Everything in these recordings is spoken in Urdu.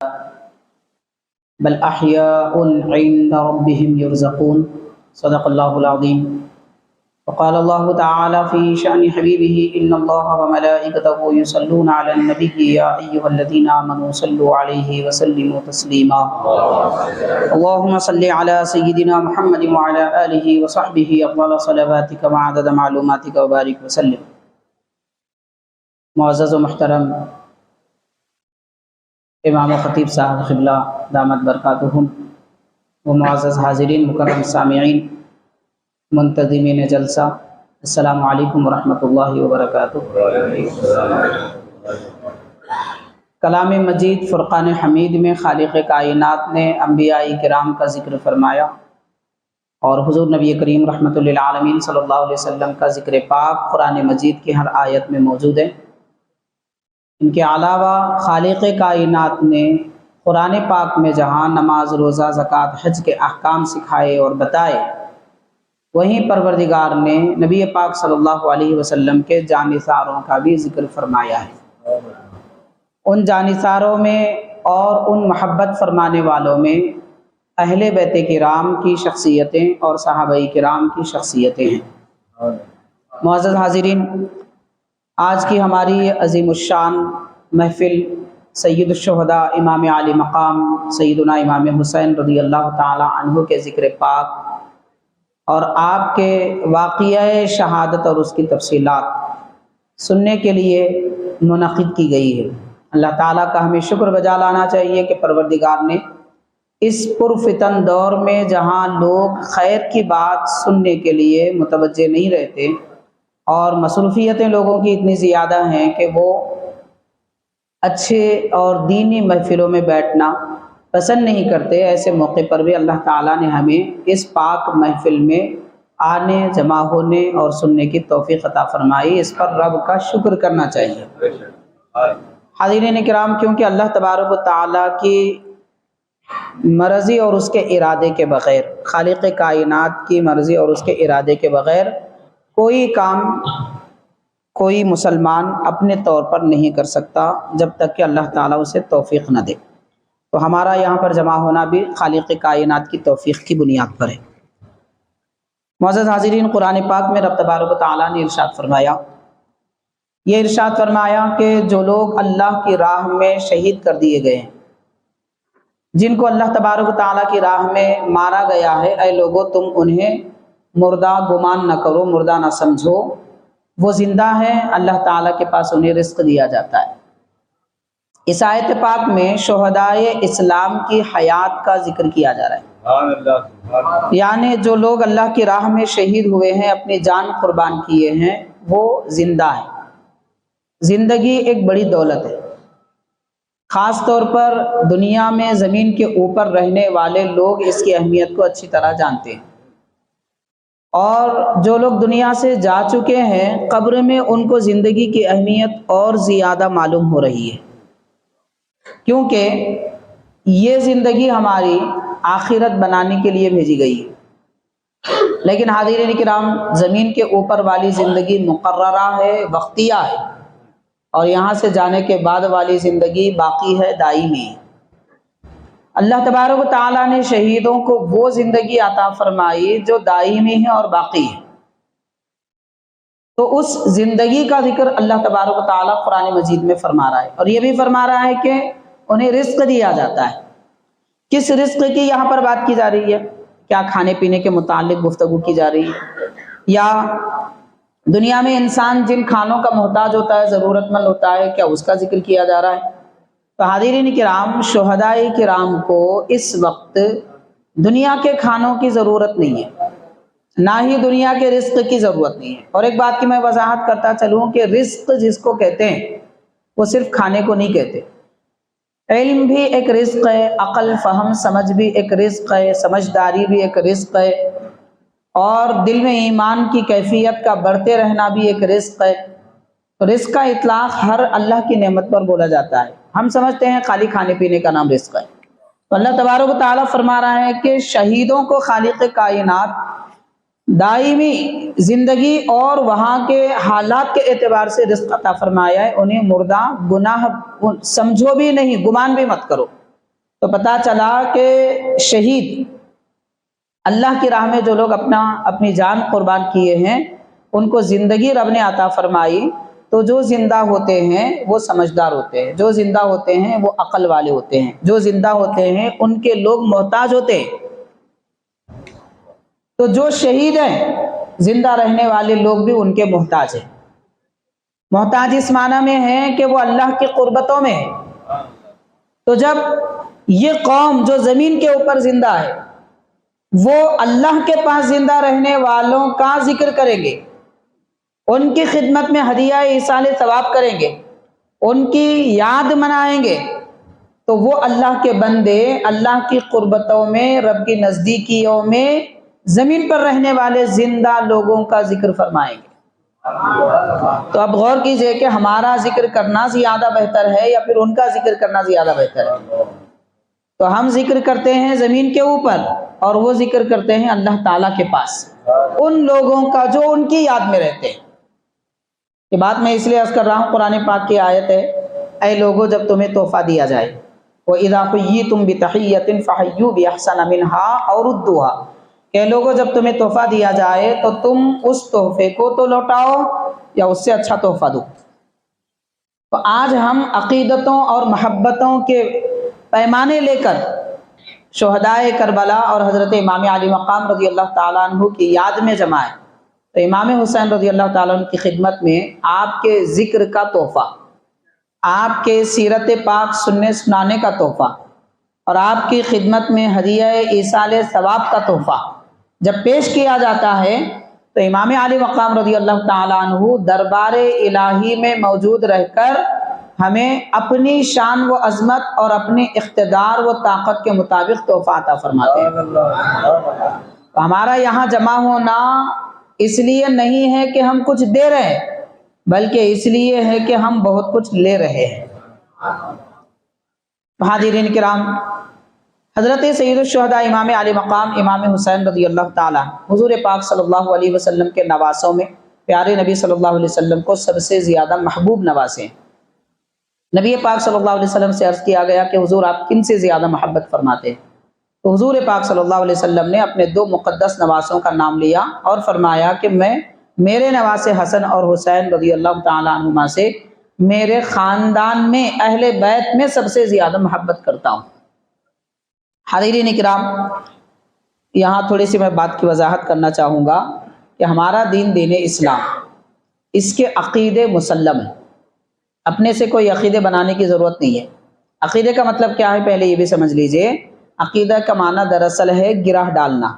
بل احیاء عند ربهم يرزقون صدق اللہ العظیم. وقال اللہ تعالی فی شأن حبیبہ ان اللہ وملائکتہ یصلون علی النبی یا ایھا الذین آمنوا صلوا علیہ وسلموا تسلیما. اللہم صل علی سیدنا محمد وعلی آلہ وصحبہ افضل صلواتک وعدد معلوماتک وبارک وسلم. معزز و محترم امام و خطیب صاحب قبلہ دامت برکاتہم و معزز حاضرین مکرم سامعین منتظمین جلسہ، السلام علیکم ورحمۃ اللہ وبرکاتہ. کلام مجید فرقان حمید میں خالق کائنات نے انبیاء کرام کا ذکر فرمایا اور حضور نبی کریم رحمۃ للعالمین صلی اللہ علیہ وسلم کا ذکر پاک قرآن مجید کی ہر آیت میں موجود ہے. ان کے علاوہ خالق کائنات نے قرآن پاک میں جہاں نماز، روزہ، زکوٰۃ، حج کے احکام سکھائے اور بتائے، وہیں پروردگار نے نبی پاک صلی اللہ علیہ وسلم کے جانثاروں کا بھی ذکر فرمایا ہے. ان جانثاروں میں اور ان محبت فرمانے والوں میں اہل بیت کرام کی شخصیتیں اور صحابہ کرام کی شخصیتیں ہیں. معزز حاضرین، آج کی ہماری عظیم الشان محفل سید الشہداء امام عالی مقام سیدنا امام حسین رضی اللہ تعالی عنہ کے ذکر پاک اور آپ کے واقعہ شہادت اور اس کی تفصیلات سننے کے لیے منعقد کی گئی ہے. اللہ تعالیٰ کا ہمیں شکر بجا لانا چاہیے کہ پروردگار نے اس پرفتن دور میں جہاں لوگ خیر کی بات سننے کے لیے متوجہ نہیں رہتے اور مصروفیتیں لوگوں کی اتنی زیادہ ہیں کہ وہ اچھے اور دینی محفلوں میں بیٹھنا پسند نہیں کرتے، ایسے موقع پر بھی اللہ تعالیٰ نے ہمیں اس پاک محفل میں آنے، جمع ہونے اور سننے کی توفیق عطا فرمائی. اس پر رب کا شکر کرنا چاہیے. حاضرین کرام، کیونکہ اللہ تبارک و تعالیٰ کی مرضی اور اس کے ارادے کے بغیر، خالق کائنات کی مرضی اور اس کے ارادے کے بغیر کوئی کام کوئی مسلمان اپنے طور پر نہیں کر سکتا جب تک کہ اللہ تعالیٰ اسے توفیق نہ دے. تو ہمارا یہاں پر جمع ہونا بھی خالق کائنات کی توفیق کی بنیاد پر ہے. معزز حاضرین، قرآن پاک میں رب تبارک و تعالیٰ نے ارشاد فرمایا، یہ ارشاد فرمایا کہ جو لوگ اللہ کی راہ میں شہید کر دیے گئے ہیں، جن کو اللہ تبارک و تعالیٰ کی راہ میں مارا گیا ہے، اے لوگو تم انہیں مردہ گمان نہ کرو، مردہ نہ سمجھو، وہ زندہ ہیں، اللہ تعالیٰ کے پاس انہیں رزق دیا جاتا ہے. اس آیت پاک میں شہدائے اسلام کی حیات کا ذکر کیا جا رہا ہے. یعنی جو لوگ اللہ کی راہ میں شہید ہوئے ہیں، اپنی جان قربان کیے ہیں، وہ زندہ ہیں. زندگی ایک بڑی دولت ہے. خاص طور پر دنیا میں زمین کے اوپر رہنے والے لوگ اس کی اہمیت کو اچھی طرح جانتے ہیں، اور جو لوگ دنیا سے جا چکے ہیں قبر میں ان کو زندگی کی اہمیت اور زیادہ معلوم ہو رہی ہے، کیونکہ یہ زندگی ہماری آخرت بنانے کے لیے بھیجی گئی ہے. لیکن حاضرین کرام، زمین کے اوپر والی زندگی مقررہ ہے، وقتیہ ہے، اور یہاں سے جانے کے بعد والی زندگی باقی ہے، دائمی ہے. اللہ تبارک و تعالیٰ نے شہیدوں کو وہ زندگی عطا فرمائی جو دائمی ہے اور باقی ہے. تو اس زندگی کا ذکر اللہ تبارک و تعالیٰ قرآن مجید میں فرما رہا ہے، اور یہ بھی فرما رہا ہے کہ انہیں رزق دیا جاتا ہے. کس رزق کی یہاں پر بات کی جا رہی ہے؟ کیا کھانے پینے کے متعلق گفتگو کی جا رہی ہے، یا دنیا میں انسان جن کھانوں کا محتاج ہوتا ہے، ضرورت مند ہوتا ہے، کیا اس کا ذکر کیا جا رہا ہے؟ تو حاضرین کرام، شہدائے کرام کو اس وقت دنیا کے کھانوں کی ضرورت نہیں ہے، نہ ہی دنیا کے رزق کی ضرورت نہیں ہے. اور ایک بات کی میں وضاحت کرتا چلوں کہ رزق جس کو کہتے ہیں وہ صرف کھانے کو نہیں کہتے. علم بھی ایک رزق ہے، عقل، فہم، سمجھ بھی ایک رزق ہے، سمجھداری بھی ایک رزق ہے، اور دل میں ایمان کی کیفیت کا بڑھتے رہنا بھی ایک رزق ہے. تو رزق کا اطلاق ہر اللہ کی نعمت پر بولا جاتا ہے. ہم سمجھتے ہیں خالی کھانے پینے کا نام رزق ہے. تو اللہ تبارک و تعالیٰ فرما رہا ہے کہ شہیدوں کو خالق کائنات دائمی زندگی اور وہاں کے حالات کے اعتبار سے رزق عطا فرمایا ہے. انہیں مردہ گناہ سمجھو بھی نہیں، گمان بھی مت کرو. تو پتہ چلا کہ شہید اللہ کی راہ میں جو لوگ اپنی جان قربان کیے ہیں ان کو زندگی رب نے عطا فرمائی، تو جو زندہ ہوتے ہیں وہ سمجھدار ہوتے ہیں، جو زندہ ہوتے ہیں وہ عقل والے ہوتے ہیں، جو زندہ ہوتے ہیں ان کے لوگ محتاج ہوتے ہیں۔ تو جو شہید ہیں زندہ رہنے والے لوگ بھی ان کے محتاج ہیں۔ محتاج اس معنی میں ہے کہ وہ اللہ کی قربتوں میں ہے۔ تو جب یہ قوم جو زمین کے اوپر زندہ ہے وہ اللہ کے پاس زندہ رہنے والوں کا ذکر کریں گے، ان کی خدمت میں ہدیہ ایصال ثواب کریں گے، ان کی یاد منائیں گے، تو وہ اللہ کے بندے اللہ کی قربتوں میں، رب کی نزدیکیوں میں زمین پر رہنے والے زندہ لوگوں کا ذکر فرمائیں گے۔ تو اب غور کیجئے کہ ہمارا ذکر کرنا زیادہ بہتر ہے یا پھر ان کا ذکر کرنا زیادہ بہتر ہے؟ تو ہم ذکر کرتے ہیں زمین کے اوپر اور وہ ذکر کرتے ہیں اللہ تعالیٰ کے پاس، ان لوگوں کا جو ان کی یاد میں رہتے ہیں۔ یہ بات میں اس لیے عرض کر رہا ہوں، قرآن پاک کی آیت ہے، اے لوگو جب تمہیں تحفہ دیا جائے وَإِذَا حُيِّيتُم بِتَحِيَّةٍ فَحَيُّوا بِأَحْسَنَ مِنْهَا أَوْ رُدُّوهَا، کہ لوگوں جب تمہیں تحفہ دیا جائے تو تم اس تحفے کو تو لوٹاؤ یا اس سے اچھا تحفہ دو۔ تو آج ہم عقیدتوں اور محبتوں کے پیمانے لے کر شہدائے کربلا اور حضرت امام علی مقام رضی اللہ تعالیٰ عنہ کی یاد میں جمع ہے۔ تو امام حسین رضی اللہ تعالیٰ عنہ کی خدمت میں آپ کے ذکر کا تحفہ، آپ کے سیرت پاک سننے سنانے کا تحفہ اور آپ کی خدمت میں ہدیہ ایصال ثواب کا تحفہ جب پیش کیا جاتا ہے تو امام علی مقام رضی اللہ تعالیٰ عنہ دربار الہی میں موجود رہ کر ہمیں اپنی شان و عظمت اور اپنی اقتدار و طاقت کے مطابق تحفہ عطا فرماتے ہیں۔ تو ہمارا یہاں جمع ہونا اس لیے نہیں ہے کہ ہم کچھ دے رہے ہیں، بلکہ اس لیے ہے کہ ہم بہت کچھ لے رہے ہیں۔ حاضرین کرام، حضرت سید الشہداء امام علی مقام امام حسین رضی اللہ تعالیٰ حضور پاک صلی اللہ علیہ وسلم کے نواسوں میں پیارے نبی صلی اللہ علیہ وسلم کو سب سے زیادہ محبوب نواسے ہیں۔ نبی پاک صلی اللہ علیہ وسلم سے عرض کیا گیا کہ حضور آپ کن سے زیادہ محبت فرماتے ہیں؟ تو حضور پاک صلی اللہ علیہ وسلم نے اپنے دو مقدس نواسوں کا نام لیا اور فرمایا کہ میں میرے نواسے حسن اور حسین رضی اللہ تعالیٰ عنہما سے میرے خاندان میں اہل بیت میں سب سے زیادہ محبت کرتا ہوں۔ حاضرین کرام، یہاں تھوڑی سی میں بات کی وضاحت کرنا چاہوں گا کہ ہمارا دین اسلام، اس کے عقیدے مسلم ہیں، اپنے سے کوئی عقیدے بنانے کی ضرورت نہیں ہے۔ عقیدے کا مطلب کیا ہے پہلے یہ بھی سمجھ لیجئے۔ عقیدہ کا معنی دراصل ہے گرہ ڈالنا،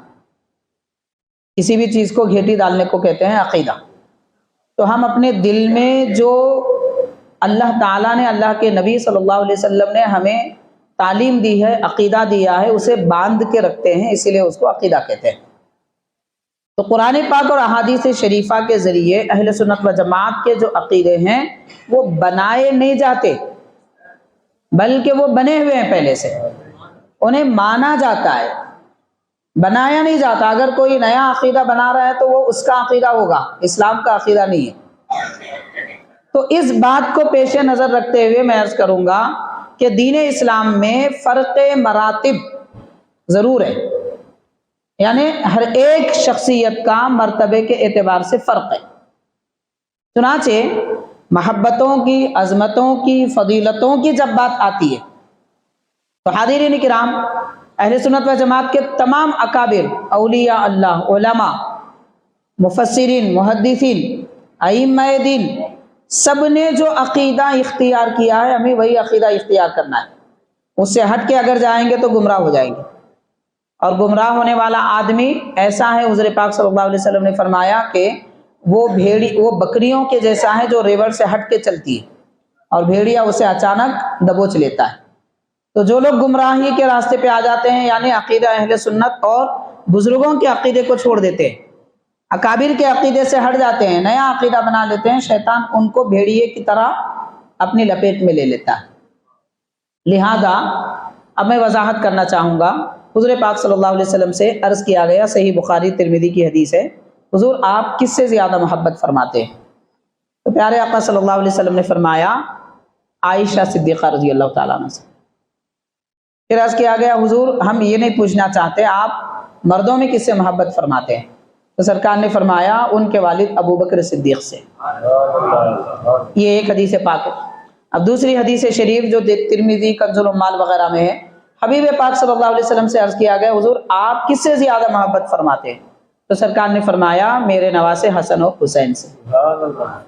کسی بھی چیز کو گھیٹی ڈالنے کو کہتے ہیں عقیدہ۔ تو ہم اپنے دل میں جو اللہ تعالیٰ نے، اللہ کے نبی صلی اللہ علیہ وسلم نے ہمیں تعلیم دی ہے، عقیدہ دیا ہے، اسے باندھ کے رکھتے ہیں، اسی لیے اس کو عقیدہ کہتے ہیں۔ تو قرآن پاک اور احادیث شریفہ کے ذریعے اہل سنت و جماعت کے جو عقیدے ہیں وہ بنائے نہیں جاتے، بلکہ وہ بنے ہوئے ہیں پہلے سے، انہیں مانا جاتا ہے، بنایا نہیں جاتا۔ اگر کوئی نیا عقیدہ بنا رہا ہے تو وہ اس کا عقیدہ ہوگا، اسلام کا عقیدہ نہیں ہے۔ تو اس بات کو پیش نظر رکھتے ہوئے میں عرض کروں گا کہ دین اسلام میں فرق مراتب ضرور ہے، یعنی ہر ایک شخصیت کا مرتبے کے اعتبار سے فرق ہے۔ چنانچہ محبتوں کی، عظمتوں کی، فضیلتوں کی جب بات آتی ہے تو حاضرین کرام، اہل سنت و جماعت کے تمام اکابر، اولیاء اللہ، علماء، مفسرین، محدثین، ائمہ دین، سب نے جو عقیدہ اختیار کیا ہے ہمیں وہی عقیدہ اختیار کرنا ہے۔ اس سے ہٹ کے اگر جائیں گے تو گمراہ ہو جائیں گے، اور گمراہ ہونے والا آدمی ایسا ہے، حضور پاک صلی اللہ علیہ وسلم نے فرمایا کہ وہ بکریوں کے جیسا ہے جو ریوڑ سے ہٹ کے چلتی ہے اور بھیڑیا اسے اچانک دبوچ لیتا ہے۔ تو جو لوگ گمراہی کے راستے پہ آ جاتے ہیں، یعنی عقیدہ اہل سنت اور بزرگوں کے عقیدے کو چھوڑ دیتے ہیں، اکابر کے عقیدے سے ہٹ جاتے ہیں، نیا عقیدہ بنا لیتے ہیں، شیطان ان کو بھیڑیے کی طرح اپنی لپیٹ میں لے لیتا ہے۔ لہذا اب میں وضاحت کرنا چاہوں گا۔ حضور پاک صلی اللہ علیہ وسلم سے عرض کیا گیا، صحیح بخاری ترمذی کی حدیث ہے، حضور آپ کس سے زیادہ محبت فرماتے ہیں؟ تو پیارے آقا صلی اللہ علیہ وسلم نے فرمایا عائشہ صدیقہ رضی اللہ تعالیٰ عنہ سے۔ پھر عرض کیا گیا حضور ہم یہ نہیں پوچھنا چاہتے آپ مردوں میں کس سے محبت فرماتے ہیں؟ تو سرکار نے فرمایا ان کے والد ابو بکر صدیق سے۔ یہ ایک حدیث پاک ہے۔ اب دوسری حدیث شریف جو ترمذی کنز العمال وغیرہ میں ہے، حبیب پاک صلی اللہ علیہ وسلم سے عرض کیا گیا حضور آپ کس سے زیادہ محبت فرماتے ہیں؟ تو سرکار نے فرمایا میرے نواسے حسن و حسین سے۔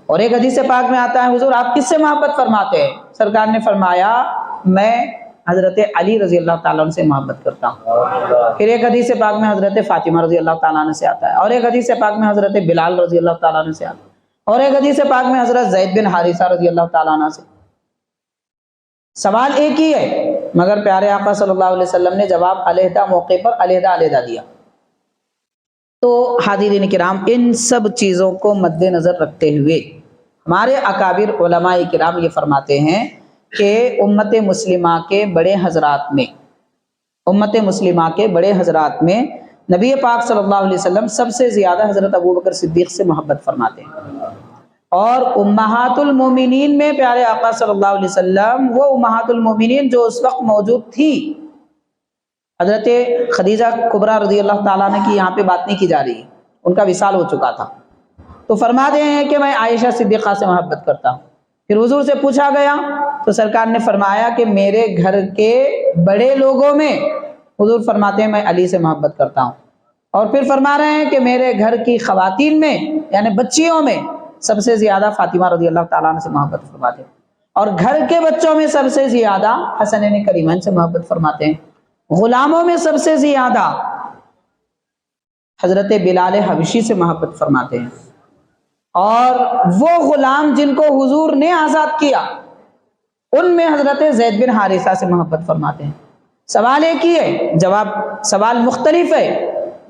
اور ایک حدیث پاک میں آتا ہے حضور آپ کس سے محبت فرماتے ہیں؟ سرکار نے فرمایا میں حضرت علی رضی اللہ تعالیٰ عنہ سے محبت کرتا ہوں۔ پھر ایک حدیث پاک میں حضرت فاطمہ رضی اللہ تعالیٰ عنہ سے آتا ہے، اور ایک حدیث پاک میں حضرت بلال رضی اللہ تعالیٰ عنہ سے آتا ہے، اور ایک حدیث پاک میں حضرت زید بن حارثہ رضی اللہ تعالیٰ عنہ سے۔ سوال ایک ہی ہے مگر پیارے آقا صلی اللہ علیہ وسلم نے جواب علیحدہ موقع پر علیحدہ علیحدہ دیا۔ تو حاضرین کرام ان سب چیزوں کو مد نظر رکھتے ہوئے ہمارے اکابر علماء کرام یہ فرماتے ہیں کہ امت مسلمہ کے بڑے حضرات میں نبی پاک صلی اللہ علیہ وسلم سب سے زیادہ حضرت ابو بکر صدیق سے محبت فرماتے ہیں، اور امہات المومنین میں پیارے آقا صلی اللہ علیہ وسلم وہ امہات المومنین جو اس وقت موجود تھی، حضرت خدیجہ کبریٰ رضی اللہ تعالیٰ عنہ کی یہاں پہ بات نہیں کی جا رہی، ان کا وصال ہو چکا تھا، تو فرماتے ہیں کہ میں عائشہ صدیقہ سے محبت کرتا ہوں۔ پھر حضور سے پوچھا گیا تو سرکار نے فرمایا کہ میرے گھر کے بڑے لوگوں میں حضور فرماتے ہیں میں علی سے محبت کرتا ہوں، اور پھر فرما رہے ہیں کہ میرے گھر کی خواتین میں یعنی بچیوں میں سب سے زیادہ فاطمہ رضی اللہ تعالیٰ عنہ سے محبت فرماتے ہیں، اور گھر کے بچوں میں سب سے زیادہ حسنین کریمین سے محبت فرماتے ہیں، غلاموں میں سب سے زیادہ حضرت بلال حبشی سے محبت فرماتے ہیں، اور وہ غلام جن کو حضور نے آزاد کیا ان میں حضرت زید بن حارثہ سے محبت فرماتے ہیں۔ سوال ایک ہی ہے، جواب سوال مختلف ہے،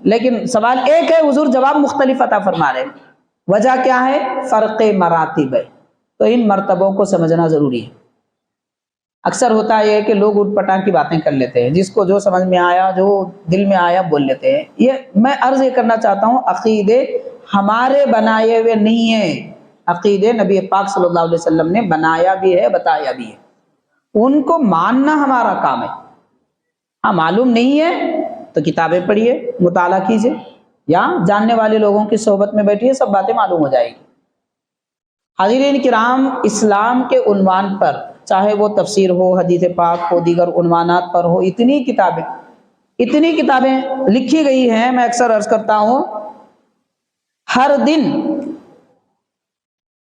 لیکن سوال ایک ہے حضور جواب مختلف عطا فرما رہے ہیں۔ وجہ کیا ہے؟ فرق مراتب ہے، تو ان مرتبوں کو سمجھنا ضروری ہے۔ اکثر ہوتا ہے کہ لوگ اٹھ پٹانگ کی باتیں کر لیتے ہیں، جس کو جو سمجھ میں آیا جو دل میں آیا بول لیتے ہیں۔ یہ میں عرض یہ کرنا چاہتا ہوں عقیدے ہمارے بنائے ہوئے نہیں ہیں، عقیدے نبی پاک صلی اللہ علیہ وسلم نے بنایا بھی ہے بتایا بھی ہے، ان کو ماننا ہمارا کام ہے۔ ہاں معلوم نہیں ہے تو کتابیں پڑھیے، مطالعہ کیجیے، یا جاننے والے لوگوں کی صحبت میں بیٹھیے، سب باتیں معلوم ہو جائے گی۔ حاضرین کرام اسلام کے عنوان پر چاہے وہ تفسیر ہو، حدیث پاک ہو، دیگر عنوانات پر ہو، اتنی کتابیں لکھی گئی ہیں۔ میں اکثر عرض کرتا ہوں ہر دن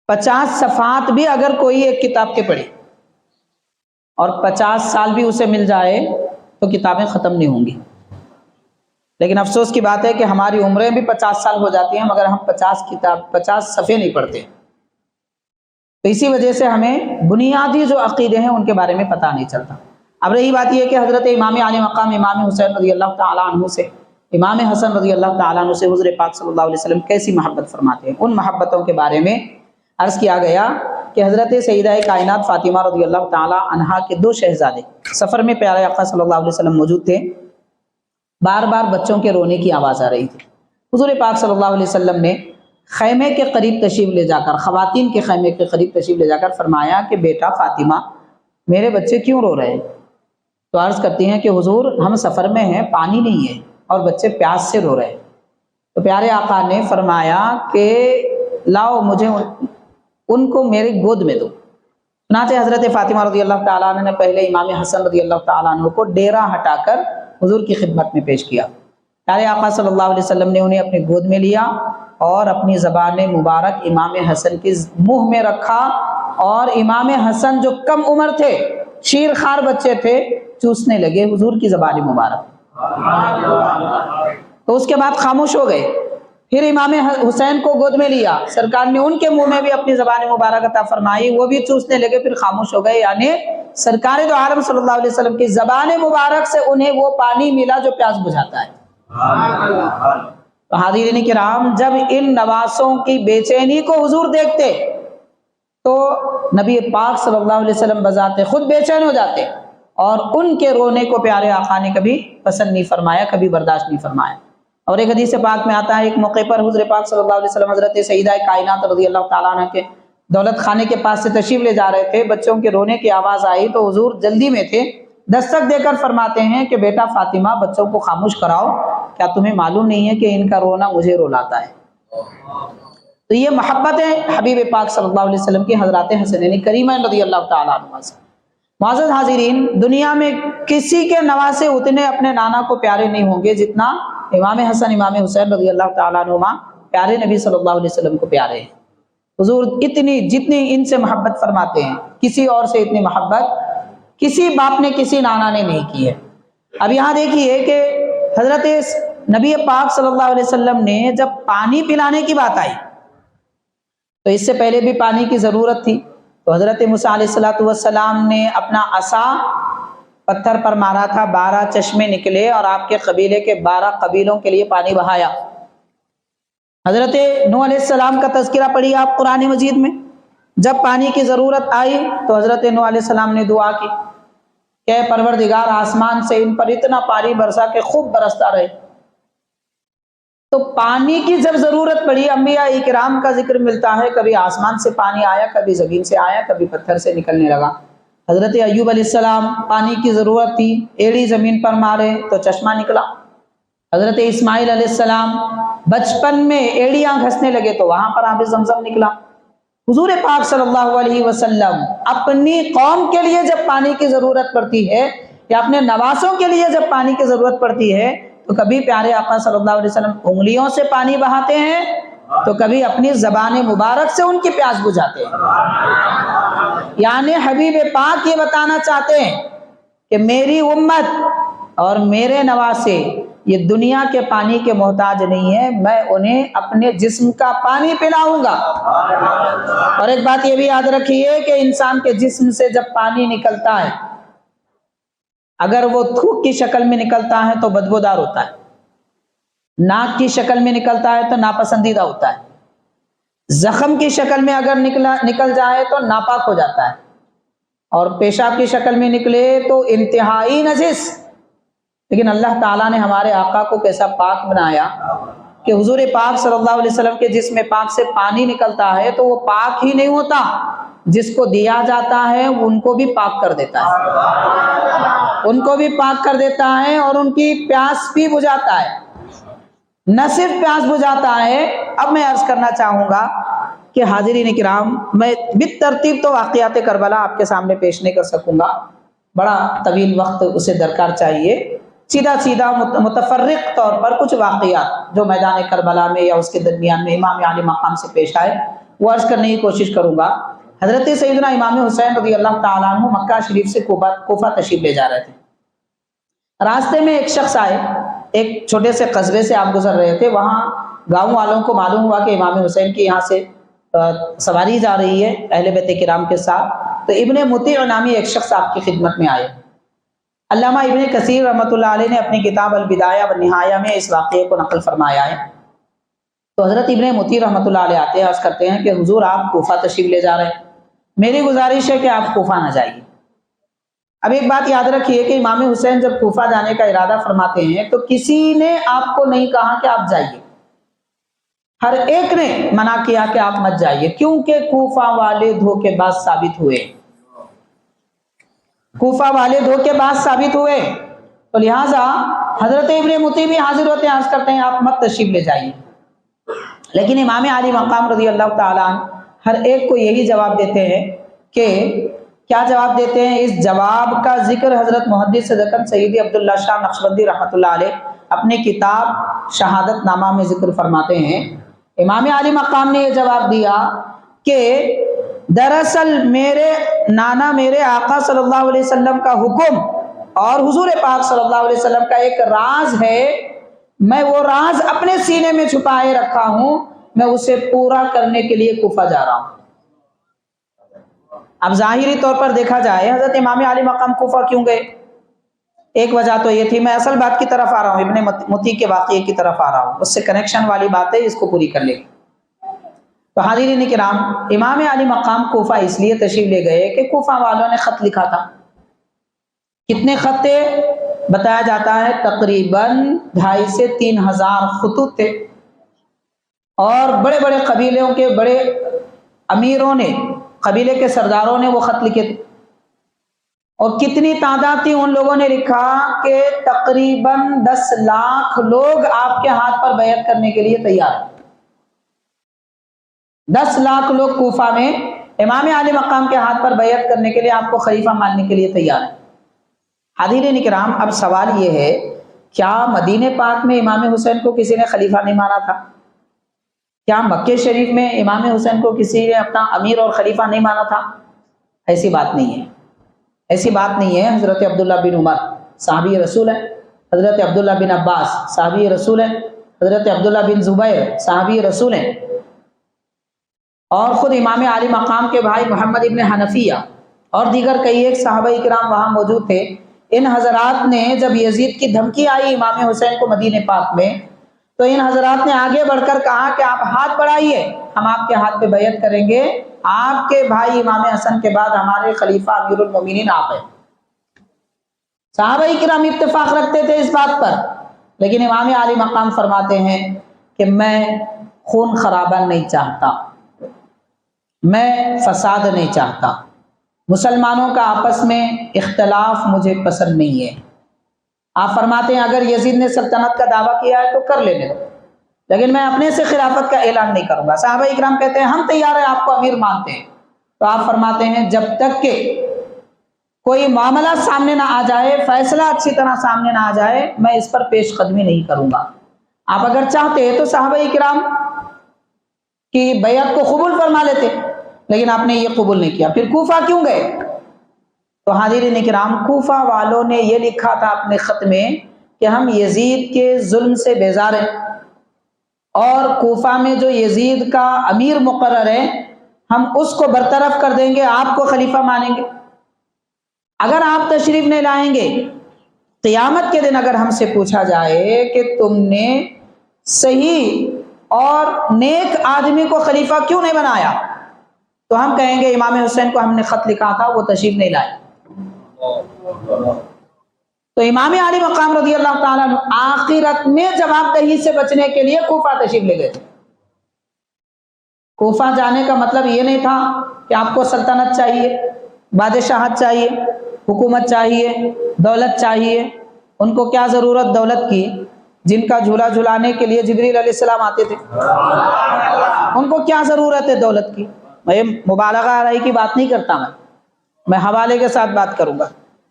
50 صفحات بھی اگر کوئی ایک کتاب کے پڑھے اور 50 سال بھی اسے مل جائے تو کتابیں ختم نہیں ہوں گی، لیکن افسوس کی بات ہے کہ ہماری عمریں بھی 50 سال ہو جاتی ہیں مگر ہم 50 صفحے نہیں پڑھتے، تو اسی وجہ سے ہمیں بنیادی جو عقیدے ہیں ان کے بارے میں پتہ نہیں چلتا۔ اب رہی بات یہ کہ حضرت امام عالی مقام امام حسین رضی اللہ تعالیٰ عنہ سے، امام حسن رضی اللہ تعالیٰ عنہ سے حضور پاک صلی اللہ علیہ وسلم کیسی محبت فرماتے ہیں، ان محبتوں کے بارے میں عرض کیا گیا کہ حضرت سیدہ کائنات فاطمہ رضی اللہ تعالیٰ عنہا کے 2 شہزادے سفر میں پیارے آقا صلی اللہ علیہ وسلم موجود تھے، بار بار بچوں کے رونے کی آواز آ رہی تھی۔ حضور پاک صلی اللہ علیہ وسلم نے خیمے کے قریب تشریف لے جا کر، خواتین کے خیمے کے قریب تشریف لے جا کر فرمایا کہ بیٹا فاطمہ میرے بچے کیوں رو رہے ہیں؟ تو عرض کرتی ہیں کہ حضور ہم سفر میں ہیں، پانی نہیں ہے اور بچے پیاس سے رو رہے ہیں۔ تو پیارے آقا نے فرمایا کہ لاؤ مجھے ان کو میری گود میں دو۔ چنانچہ حضرت فاطمہ رضی اللہ تعالیٰ عنہ نے پہلے امام حسن رضی اللہ تعالیٰ عنہ کو ڈیرا ہٹا کر حضور کی خدمت میں پیش کیا۔ پیارے آقا صلی اللہ علیہ وسلم نے انہیں اپنی گود میں لیا اور اپنی زبان مبارک امام حسن کے منہ میں رکھا، اور امام حسن جو کم عمر تھے، شیر خار بچے تھے، چوسنے لگے حضور کی زبان مبارک، تو اس کے بعد خاموش ہو گئے۔ پھر امام حسین کو گود میں لیا، سرکار نے ان کے منہ میں بھی اپنی زبان مبارک عطا فرمائی، وہ بھی چوسنے لگے، پھر خاموش ہو گئے، یعنی سرکار دو عالم صلی اللہ علیہ وسلم کی زبان مبارک سے انہیں وہ پانی ملا جو پیاس بجھاتا ہے۔ تو حاضرین کرام جب ان نواسوں کی بے چینی کو حضور دیکھتے تو نبی پاک صلی اللہ علیہ وسلم بذات خود بے چین ہو جاتے، اور ان کے رونے کو پیارے آقا نے کبھی پسند نہیں فرمایا، کبھی برداشت نہیں فرمایا۔ اور ایک حدیث پاک میں آتا ہے ایک موقع پر حضور پاک صلی اللہ علیہ وسلم حضرت سیدہ کائنات رضی اللہ تعالیٰ عنہ کے دولت خانے کے پاس سے تشریف لے جا رہے تھے، بچوں کے رونے کی آواز آئی تو حضور جلدی میں تھے، دستک دے کر فرماتے ہیں کہ بیٹا فاطمہ بچوں کو خاموش کراؤ، کیا تمہیں معلوم نہیں ہے کہ ان کا رونا مجھے رلاتا ہے؟ تو یہ محبت ہے حبیب پاک صلی اللہ علیہ وسلم کی حضرات حسنین کریمین رضی اللہ تعالیٰ عنہ سے۔ معزز حاضرین، دنیا میں کسی کے نواسے اتنے اپنے نانا کو پیارے نہیں ہوں گے جتنا امام حسن امام حسین رضی اللہ تعالیٰ عنہما پیارے نبی صلی اللہ علیہ وسلم کو پیارے ہیں۔ حضور جتنی ان سے محبت فرماتے ہیں، کسی اور سے اتنی محبت کسی باپ نے کسی نانا نے نہیں کی ہے۔ اب یہاں دیکھیے کہ حضرت نبی پاک صلی اللہ علیہ وسلم نے جب پانی پلانے کی بات آئی تو اس سے پہلے بھی پانی کی ضرورت تھی، تو حضرت موسیٰ علیہ السلام نے اپنا عصا پتھر پر مارا تھا، 12 چشمے نکلے اور آپ کے قبیلے کے 12 قبیلوں کے لیے پانی بہایا۔ حضرت نوح علیہ السلام کا تذکرہ پڑھی آپ قرآن مجید میں، جب پانی کی ضرورت آئی تو حضرت نوح علیہ السلام نے دعا کی کہ پروردگار آسمان سے ان پر اتنا پانی برسا کہ خوب برستا رہے۔ تو پانی کی جب ضرورت پڑی، انبیاء کرام کا ذکر ملتا ہے، کبھی آسمان سے پانی آیا، کبھی زمین سے آیا، کبھی پتھر سے نکلنے لگا۔ حضرت ایوب علیہ السلام پانی کی ضرورت تھی، ایڑی زمین پر مارے تو چشمہ نکلا۔ حضرت اسماعیل علیہ السلام بچپن میں ایڑیاں گھسنے لگے تو وہاں پر آب زمزم نکلا۔ حضور پاک صلی اللہ علیہ وسلم اپنی قوم کے لیے جب پانی کی ضرورت پڑتی ہے یا اپنے نواسوں کے لیے جب پانی کی ضرورت پڑتی ہے تو کبھی پیارے آقا صلی اللہ علیہ وسلم انگلیوں سے پانی بہاتے ہیں تو کبھی اپنی زبان مبارک سے ان کی پیاس بجھاتے ہیں۔ یعنی حبیب پاک یہ بتانا چاہتے ہیں کہ میری امت اور میرے نواسے یہ دنیا کے پانی کے محتاج نہیں ہے، میں انہیں اپنے جسم کا پانی پلاؤں گا۔ اور ایک بات یہ بھی یاد رکھیے کہ انسان کے جسم سے جب پانی نکلتا ہے، اگر وہ تھوک کی شکل میں نکلتا ہے تو بدبودار ہوتا ہے، ناک کی شکل میں نکلتا ہے تو ناپسندیدہ ہوتا ہے، زخم کی شکل میں اگر نکل جائے تو ناپاک ہو جاتا ہے، اور پیشاب کی شکل میں نکلے تو انتہائی نجس۔ لیکن اللہ تعالیٰ نے ہمارے آقا کو کیسا پاک بنایا کہ حضور پاک صلی اللہ علیہ وسلم کے جسم پاک سے پانی نکلتا ہے تو وہ پاک ہی نہیں ہوتا، جس کو دیا جاتا ہے ان کو بھی پاک کر دیتا ہے، ان کو بھی پاک کر دیتا ہے اور ان کی پیاس بھی بجھاتا ہے۔ نہ صرف پیاس بجھاتا ہے، اب میں عرض کرنا چاہوں گا کہ حاضرین کرام، میں بالترتیب تو واقعات کربلا آپ کے سامنے پیش نہیں کر سکوں گا، بڑا طویل وقت اسے درکار چاہیے۔ سیدھا متفرق طور پر کچھ واقعات جو میدان کربلا میں یا اس کے درمیان میں امام عالی مقام سے پیش آئے وہ عرض کرنے کی کوشش کروں گا۔ حضرت سیدنا امام حسین رضی اللہ تعالیٰ عنہ مکہ شریف سے کوفہ تشریف لے جا رہے تھے۔ راستے میں ایک شخص آئے، ایک چھوٹے سے قصبے سے آپ گزر رہے تھے، وہاں گاؤں والوں کو معلوم ہوا کہ امام حسین کی یہاں سے سواری جا رہی ہے اہل بیت کرام کے ساتھ، تو ابن مطیع نامی ایک شخص آپ کی خدمت میں آئے۔ علامہ ابن کثیر رحمۃ اللہ علیہ نے اپنی کتاب البدایہ والنہایہ میں اس واقعے کو نقل فرمایا ہے۔ تو حضرت ابن مطیع رحمۃ اللہ علیہ آتے ہیں، عرض کرتے ہیں کہ حضور آپ کوفہ تشریف لے جا رہے ہیں، میری گزارش ہے کہ آپ کوفہ نہ جائیے۔ اب ایک بات یاد رکھیے کہ امام حسین جب کوفہ جانے کا ارادہ فرماتے ہیں تو کسی نے آپ کو نہیں کہا کہ آپ جائیے، ہر ایک نے منع کیا کہ آپ مت جائیے، کیونکہ کوفہ والے دھوکے باز ثابت ہوئے، کوفہ والے دھوکے باز ثابت ہوئے، تو لہٰذا حضرت ابن مطیع بھی حاضر ہوتے ہیں، عرض کرتے ہیں آپ مت تشریف لے جائیے۔ لیکن امام عالی مقام رضی اللہ تعالیٰ عنہ ہر ایک کو یہی جواب دیتے ہیں کہ کیا جواب دیتے ہیں؟ اس جواب کا ذکر حضرت محدث دکن سیدی عبداللہ شاہ نقشبندی رحمۃ اللہ علیہ اپنی کتاب شہادت نامہ میں ذکر فرماتے ہیں۔ امام عالی مقام نے یہ جواب دیا کہ دراصل میرے نانا میرے آقا صلی اللہ علیہ وسلم کا حکم اور حضور پاک صلی اللہ علیہ وسلم کا ایک راز ہے، میں وہ راز اپنے سینے میں چھپائے رکھا ہوں، میں اسے پورا کرنے کے لیے کوفہ جا رہا ہوں۔ اب ظاہری طور پر دیکھا جائے حضرت امام عالی مقام کوفہ کیوں گئے؟ ایک وجہ تو یہ تھی، میں اصل بات کی طرف آ رہا ہوں، ابن مطیع کے واقعے کی طرف آ رہا ہوں، اس سے کنیکشن والی بات ہے، اس کو پوری کر لیں۔ تو حاضرین کرام، امام عالی مقام کوفہ اس لیے تشریف لے گئے کہ کوفہ والوں نے خط لکھا تھا۔ کتنے خط تھے؟ بتایا جاتا ہے تقریباً 2,500 سے 3,000 خطوط تھے، اور بڑے بڑے قبیلوں کے بڑے امیروں نے، قبیلے کے سرداروں نے وہ خط لکھے تھے۔ اور کتنی تعداد تھی؟ ان لوگوں نے لکھا کہ تقریباً 10 لاکھ لوگ آپ کے ہاتھ پر بیعت کرنے کے لیے تیار ہیں۔ 10 لاکھ لوگ کوفہ میں امام عالی مقام کے ہاتھ پر بیعت کرنے کے لیے آپ کو خلیفہ ماننے کے لیے تیار ہیں۔ حاضرین کرام، اب سوال یہ ہے، کیا مدینہ پاک میں امام حسین کو کسی نے خلیفہ نہیں مانا تھا؟ کیا مکہ شریف میں امام حسین کو کسی نے اپنا امیر اور خلیفہ نہیں مانا تھا؟ ایسی بات نہیں ہے، ایسی بات نہیں ہے۔ حضرت عبداللہ بن عمر صحابی رسول ہیں، حضرت عبداللہ بن عباس صحابی رسول ہیں، حضرت عبداللہ بن زبیر صحابی رسول ہیں، اور خود امام عالی مقام کے بھائی محمد ابن حنفیہ اور دیگر کئی ایک صحابہ کرام وہاں موجود تھے۔ ان حضرات نے جب یزید کی دھمکی آئی امام حسین کو مدینہ پاک میں، تو ان حضرات نے آگے بڑھ کر کہا کہ آپ ہاتھ بڑھائیے، ہم آپ کے ہاتھ پہ بیعت کریں گے، آپ کے بھائی امام حسن کے بعد ہمارے خلیفہ امیر المومنین آپ ہیں۔ صحابہ کرام اتفاق رکھتے تھے اس بات پر، لیکن امام عالی مقام فرماتے ہیں کہ میں خون خرابہ نہیں چاہتا، میں فساد نہیں چاہتا، مسلمانوں کا آپس میں اختلاف مجھے پسند نہیں ہے۔ آپ فرماتے ہیں اگر یزید نے سلطنت کا دعویٰ کیا ہے تو کر لینے دو، لیکن میں اپنے سے خلافت کا اعلان نہیں کروں گا۔ صحابہ اکرام کہتے ہیں ہم تیار ہیں، آپ کو امیر مانتے ہیں۔ تو آپ فرماتے ہیں جب تک کہ کوئی معاملہ سامنے نہ آ جائے، فیصلہ اچھی طرح سامنے نہ آ جائے، میں اس پر پیش قدمی نہیں کروں گا۔ آپ اگر چاہتے تو صحابہ اکرام کی بیعت کو قبول فرما لیتے، لیکن آپ نے یہ قبول نہیں کیا۔ پھر کوفہ کیوں گئے؟ تو حاضرین کرام، کوفہ والوں نے یہ لکھا تھا اپنے خط میں کہ ہم یزید کے ظلم سے بیزار ہیں، اور کوفہ میں جو یزید کا امیر مقرر ہے ہم اس کو برطرف کر دیں گے، آپ کو خلیفہ مانیں گے۔ اگر آپ تشریف نہیں لائیں گے، قیامت کے دن اگر ہم سے پوچھا جائے کہ تم نے صحیح اور نیک آدمی کو خلیفہ کیوں نہیں بنایا، تو ہم کہیں گے امام حسین کو ہم نے خط لکھا تھا، وہ تشریف نہیں لائے۔ تو امام عالی مقام رضی اللہ تعالیٰ عنہ آخرت میں جواب دہی سے بچنے کے لیے کوفہ تشریف لے گئے۔ کوفہ جانے کا مطلب یہ نہیں تھا کہ آپ کو سلطنت چاہیے، بادشاہت چاہیے، حکومت چاہیے، دولت چاہیے۔ ان کو کیا ضرورت دولت کی؟ جن کا جھولا جھلانے کے لیے جبریل علیہ السلام آتے تھے، ان کو کیا ضرورت ہے دولت کی؟ میں مبالغہ آرائی کی بات نہیں کرتا، میں حوالے کے ساتھ بات کروں گا۔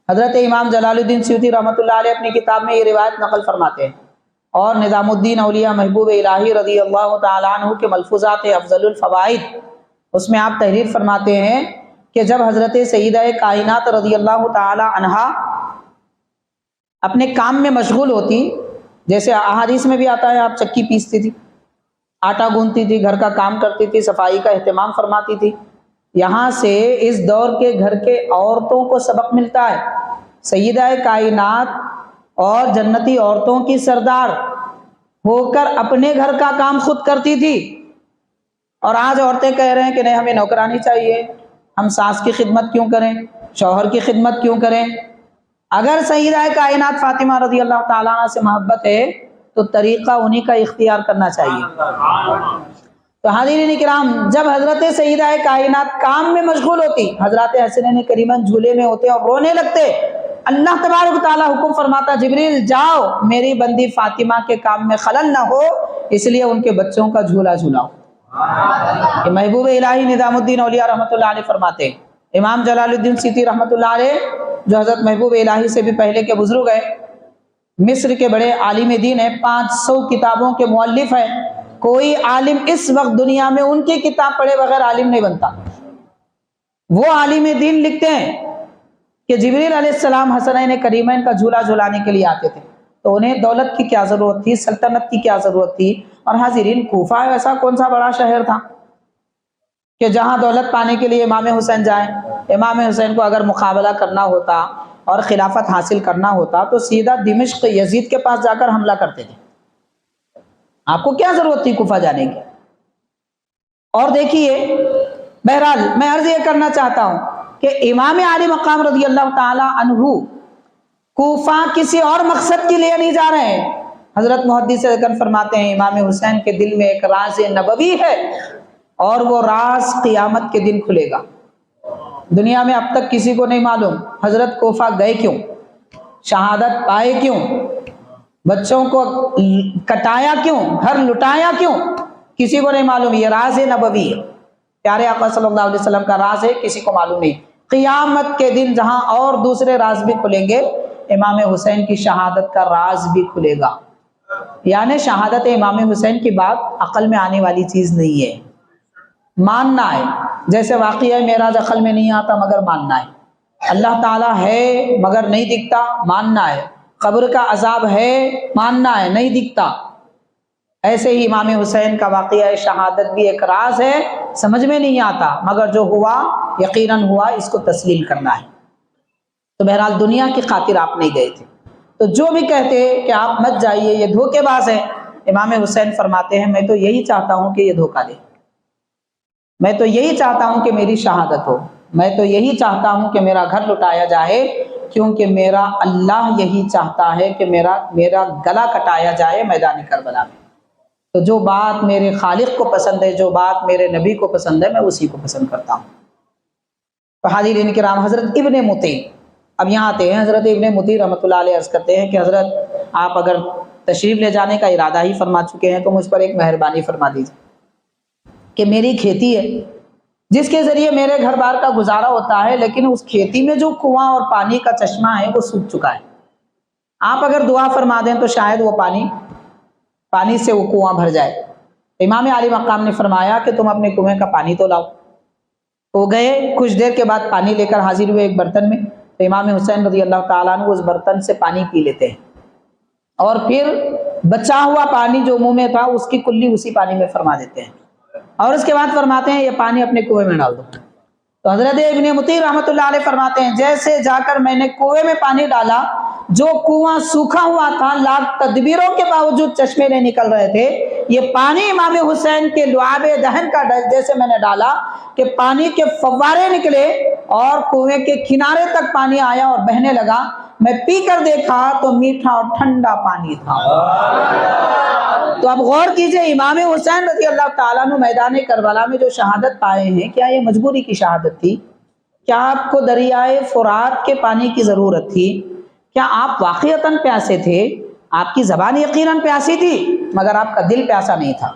حضرت امام جلال الدین سیوطی رحمۃ اللہ علیہ اپنی کتاب میں یہ روایت نقل فرماتے ہیں، اور نظام الدین اولیاء محبوب الہی رضی اللہ تعالیٰ عنہ کے ملفوظات افضل الفوائد، اس میں آپ تحریر فرماتے ہیں کہ جب حضرت سیدہ کائنات رضی اللہ تعالیٰ عنہا اپنے کام میں مشغول ہوتی، جیسے احادیث میں بھی آتا ہے آپ چکی پیستی تھی، آٹا گوندتی تھی، گھر کا کام کرتی تھی، صفائی کا اہتمام فرماتی تھی۔ یہاں سے اس دور کے گھر کے عورتوں کو سبق ملتا ہے۔ سیدہ کائنات اور جنتی عورتوں کی سردار ہو کر اپنے گھر کا کام خود کرتی تھی، اور آج عورتیں کہہ رہے ہیں کہ نہیں ہمیں نوکرانی چاہیے، ہم ساس کی خدمت کیوں کریں، شوہر کی خدمت کیوں کریں۔ اگر سیدہ کائنات فاطمہ رضی اللہ تعالیٰ عنہ سے محبت ہے تو طریقہ انہی کا اختیار کرنا چاہیے۔ تو حاضرین کرام، جب حضرت سیدہ کائنات کام میں مشغول ہوتی، حضرت حسنین کریمن جھولے میں ہوتے اور رونے لگتے، اللہ تبارک تعالیٰ حکم فرماتا جبریل جاؤ میری بندی فاطمہ کے کام میں خلل نہ ہو، اس لیے ان کے بچوں کا جھولا جھولاؤ۔ یہ محبوب الہی نظام الدین اولیاء رحمۃ اللہ علیہ فرماتے ہیں۔ امام جلال الدین سیوطی رحمۃ اللہ علیہ جو حضرت محبوب الہی سے بھی پہلے کے بزرگ ہیں، مصر کے بڑے عالم دین ہیں، 500 کتابوں کے مؤلف ہیں۔ کوئی عالم اس وقت دنیا میں ان کی کتاب پڑھے بغیر عالم نہیں بنتا۔ وہ عالم دین لکھتے ہیں کہ جبریل علیہ السلام حسنین کریمین کا جھولا جھلانے کے لیے آتے تھے، تو انہیں دولت کی کیا ضرورت تھی، سلطنت کی کیا ضرورت تھی؟ اور حاضرین، کوفہ ایسا کون سا بڑا شہر تھا کہ جہاں دولت پانے کے لیے امام حسین جائیں؟ امام حسین کو اگر مقابلہ کرنا ہوتا اور خلافت حاصل کرنا ہوتا تو سیدھا دمشق یزید کے پاس جا کر حملہ کرتے تھے۔ آپ کو کیا ضرورت تھی کوفہ جانے کی؟ اور دیکھیے، بہرحال میں عرض یہ کرنا چاہتا ہوں کہ امام عالی مقام رضی اللہ تعالی عنہ کوفہ کسی اور مقصد کے لیے نہیں جا رہے ہیں۔ حضرت محدث اکرم فرماتے ہیں امام حسین کے دل میں ایک راز نبوی ہے، اور وہ راز قیامت کے دن کھلے گا۔ دنیا میں اب تک کسی کو نہیں معلوم حضرت کوفہ گئے کیوں، شہادت پائے کیوں، بچوں کو کٹایا کیوں، گھر لٹایا کیوں، کسی کو نہیں معلوم. یہ راز نبوی ہے، پیارے آقا صلی اللہ علیہ وسلم کا راز ہے، کسی کو معلوم نہیں. قیامت کے دن جہاں اور دوسرے راز بھی کھلیں گے، امام حسین کی شہادت کا راز بھی کھلے گا. یعنی شہادت امام حسین کی بات عقل میں آنے والی چیز نہیں ہے، ماننا ہے. جیسے واقعہ معراج عقل میں نہیں آتا مگر ماننا ہے. اللہ تعالیٰ ہے مگر نہیں دکھتا، ماننا ہے. قبر کا عذاب ہے، ماننا ہے، نہیں دکھتا. ایسے ہی امام حسین کا واقعہ شہادت بھی ایک راز ہے، سمجھ میں نہیں آتا مگر جو ہوا یقیناً ہوا، اس کو تسلیم کرنا ہے. تو بہرحال دنیا کی خاطر آپ نہیں گئے تھے. تو جو بھی کہتے کہ آپ مت جائیے یہ دھوکے باز ہیں، امام حسین فرماتے ہیں میں تو یہی چاہتا ہوں کہ یہ دھوکہ دے، میں تو یہی چاہتا ہوں کہ میری شہادت ہو، میں تو یہی چاہتا ہوں کہ میرا گھر لٹایا جائے، کیونکہ میرا اللہ یہی چاہتا ہے کہ میرا گلا کٹایا جائے میدان کربلا میں. تو جو بات میرے خالق کو پسند ہے، جو بات میرے نبی کو پسند ہے، میں اسی کو پسند کرتا ہوں. تو حاضرین کرام، حضرت ابن مطیع اب یہاں آتے ہیں. حضرت ابن مطیع رحمۃ اللہ علیہ عرض کرتے ہیں کہ حضرت آپ اگر تشریف لے جانے کا ارادہ ہی فرما چکے ہیں تو مجھ پر ایک مہربانی فرما دیجیے کہ میری کھیتی ہے جس کے ذریعے میرے گھر بار کا گزارا ہوتا ہے، لیکن اس کھیتی میں جو کنواں اور پانی کا چشمہ ہے وہ سوکھ چکا ہے. آپ اگر دعا فرما دیں تو شاید وہ پانی سے وہ کنواں بھر جائے. امام علی مقام نے فرمایا کہ تم اپنے کنویں کا پانی تو لاؤ. وہ گئے، کچھ دیر کے بعد پانی لے کر حاضر ہوئے ایک برتن میں. تو امام حسین رضی اللہ تعالیٰ عنہ اس برتن سے پانی پی لیتے ہیں اور پھر بچا ہوا پانی جو منہ میں تھا اس کی کلی اسی پانی میں فرما دیتے ہیں، اور اس کے بعد فرماتے ہیں یہ پانی اپنے کنویں میں ڈال دو. تو حضرت ابن مطیع رحمۃ اللہ علیہ فرماتے ہیں جیسے جا کر میں نے کنویں میں پانی ڈالا، جو کنواں سوکھا ہوا تھا، لاکھ تدبیروں کے باوجود چشمے نہیں نکل رہے تھے، یہ پانی امام حسین کے لعاب دہن کا جیسے میں نے ڈالا کہ پانی کے فوارے نکلے اور کنویں کے کنارے تک پانی آیا اور بہنے لگا. میں پی کر دیکھا تو میٹھا اور ٹھنڈا پانی تھا. تو اب غور کیجئے، امام حسین رضی اللہ تعالیٰ عنہ میدان کربلا میں جو شہادت پائے ہیں، کیا یہ مجبوری کی شہادت تھی؟ کیا آپ کو دریائے فرات کے پانی کی ضرورت تھی؟ کیا آپ واقعتاً پیاسے تھے؟ آپ کی زبان یقیناً پیاسی تھی مگر آپ کا دل پیاسا نہیں تھا.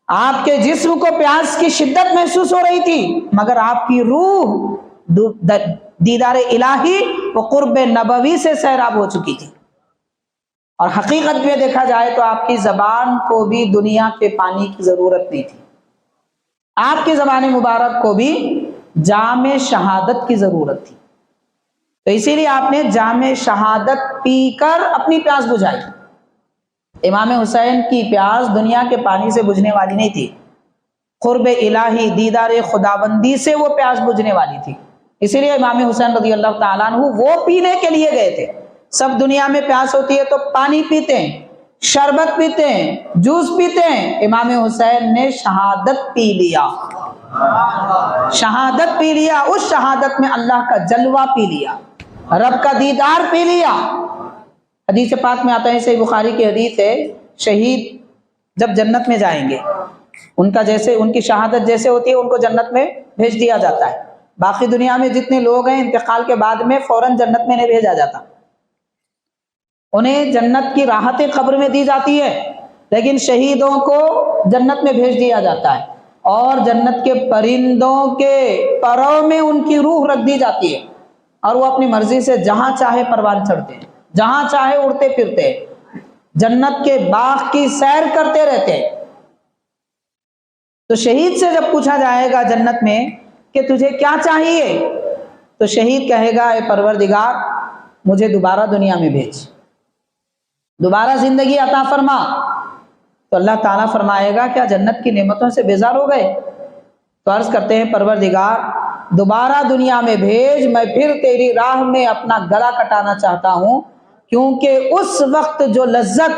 آپ کے جسم کو پیاس کی شدت محسوس ہو رہی تھی مگر آپ کی روح دیدار الہی و قرب نبوی سے سیراب ہو چکی تھی. اور حقیقت میں دیکھا جائے تو آپ کی زبان کو بھی دنیا کے پانی کی ضرورت نہیں تھی. آپ کی زبان مبارک کو بھی جام شہادت کی ضرورت تھی. تو اسی لیے آپ نے جام شہادت پی کر اپنی پیاس بجھائی. امام حسین کی پیاس دنیا کے پانی سے بجھنے والی نہیں تھی، قرب الہی دیدار خداوندی سے وہ پیاس بجھنے والی تھی. اسی لیے امام حسین رضی اللہ تعالیٰ عنہ وہ پینے کے لیے گئے تھے. سب دنیا میں پیاس ہوتی ہے تو پانی پیتے ہیں، شربت پیتے ہیں، جوس پیتے ہیں. امام حسین نے شہادت پی لیا، شہادت پی لیا. اس شہادت میں اللہ کا جلوہ پی لیا، رب کا دیدار پی لیا. حدیث پاک میں آتا ہے، صحیح بخاری کی حدیث ہے، شہید جب جنت میں جائیں گے ان کی شہادت جیسے ہوتی ہے ان کو جنت میں بھیج دیا جاتا ہے. باقی دنیا میں جتنے لوگ ہیں انتقال کے بعد میں فوراً جنت میں نہیں بھیجا جاتا، انہیں جنت کی راحتیں قبر میں دی جاتی ہے، لیکن شہیدوں کو جنت میں بھیج دیا جاتا ہے اور جنت کے پرندوں کے پروں میں ان کی روح رکھ دی جاتی ہے اور وہ اپنی مرضی سے جہاں چاہے پروان چڑھتے ہیں، جہاں چاہے اڑتے پھرتے ہیں، جنت کے باغ کی سیر کرتے رہتے ہیں. تو شہید سے جب پوچھا جائے گا جنت میں کہ تجھے کیا چاہیے، تو شہید کہے گا اے پروردگار مجھے دوبارہ دنیا میں بھیج، دوبارہ زندگی عطا فرما. تو اللہ تعالیٰ فرمائے گا کیا جنت کی نعمتوں سے بیزار ہو گئے؟ تو عرض کرتے ہیں پروردگار دوبارہ دنیا میں بھیج، میں پھر تیری راہ میں اپنا گلا کٹانا چاہتا ہوں، کیونکہ اس وقت جو لذت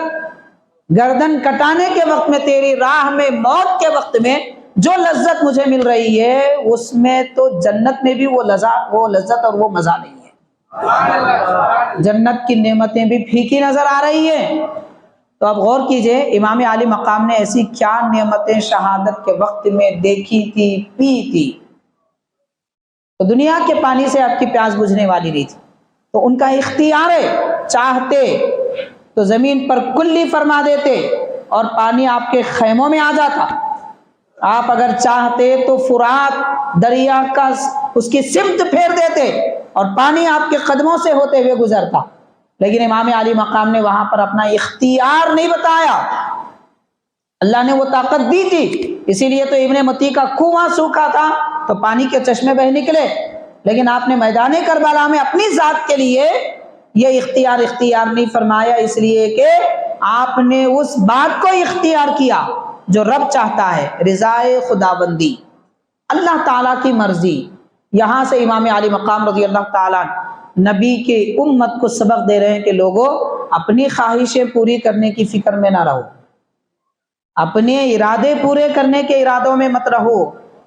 گردن کٹانے کے وقت میں، تیری راہ میں موت کے وقت میں جو لذت مجھے مل رہی ہے، اس میں تو جنت میں بھی وہ لذت اور وہ مزہ نہیں ہے. جنت کی نعمتیں بھی پھیکی نظر آ رہی ہیں. تو اب غور کیجئے، امام عالی مقام نے ایسی کیا نعمتیں شہادت کے وقت میں دیکھی تھی، پی تھی. تو دنیا کے پانی سے آپ کی پیاس بجھنے والی نہیں تھی، تو ان کا اختیار ہے، چاہتے تو زمین پر کلی فرما دیتے اور پانی آپ کے خیموں میں آ جاتا، آپ اگر چاہتے تو فرات دریا کا اس کی سمت پھیر دیتے اور پانی آپ کے قدموں سے ہوتے ہوئے گزرتا، لیکن امام علی مقام نے وہاں پر اپنا اختیار نہیں بتایا، اللہ نے وہ طاقت دی تھی، اسی لیے تو ابن متی کا کنواں سوکھا تھا تو پانی کے چشمے بہ نکلے، لیکن آپ نے میدان کربلا میں اپنی ذات کے لیے یہ اختیار نہیں فرمایا، اس لیے کہ آپ نے اس بات کو اختیار کیا جو رب چاہتا ہے، رضائے خداوندی، اللہ تعالیٰ کی مرضی۔ یہاں سے امام علی مقام رضی اللہ تعالیٰ نبی کی امت کو سبق دے رہے ہیں کہ لوگوں اپنی خواہشیں پوری کرنے کی فکر میں نہ رہو، اپنے ارادے پورے کرنے کے ارادوں میں مت رہو،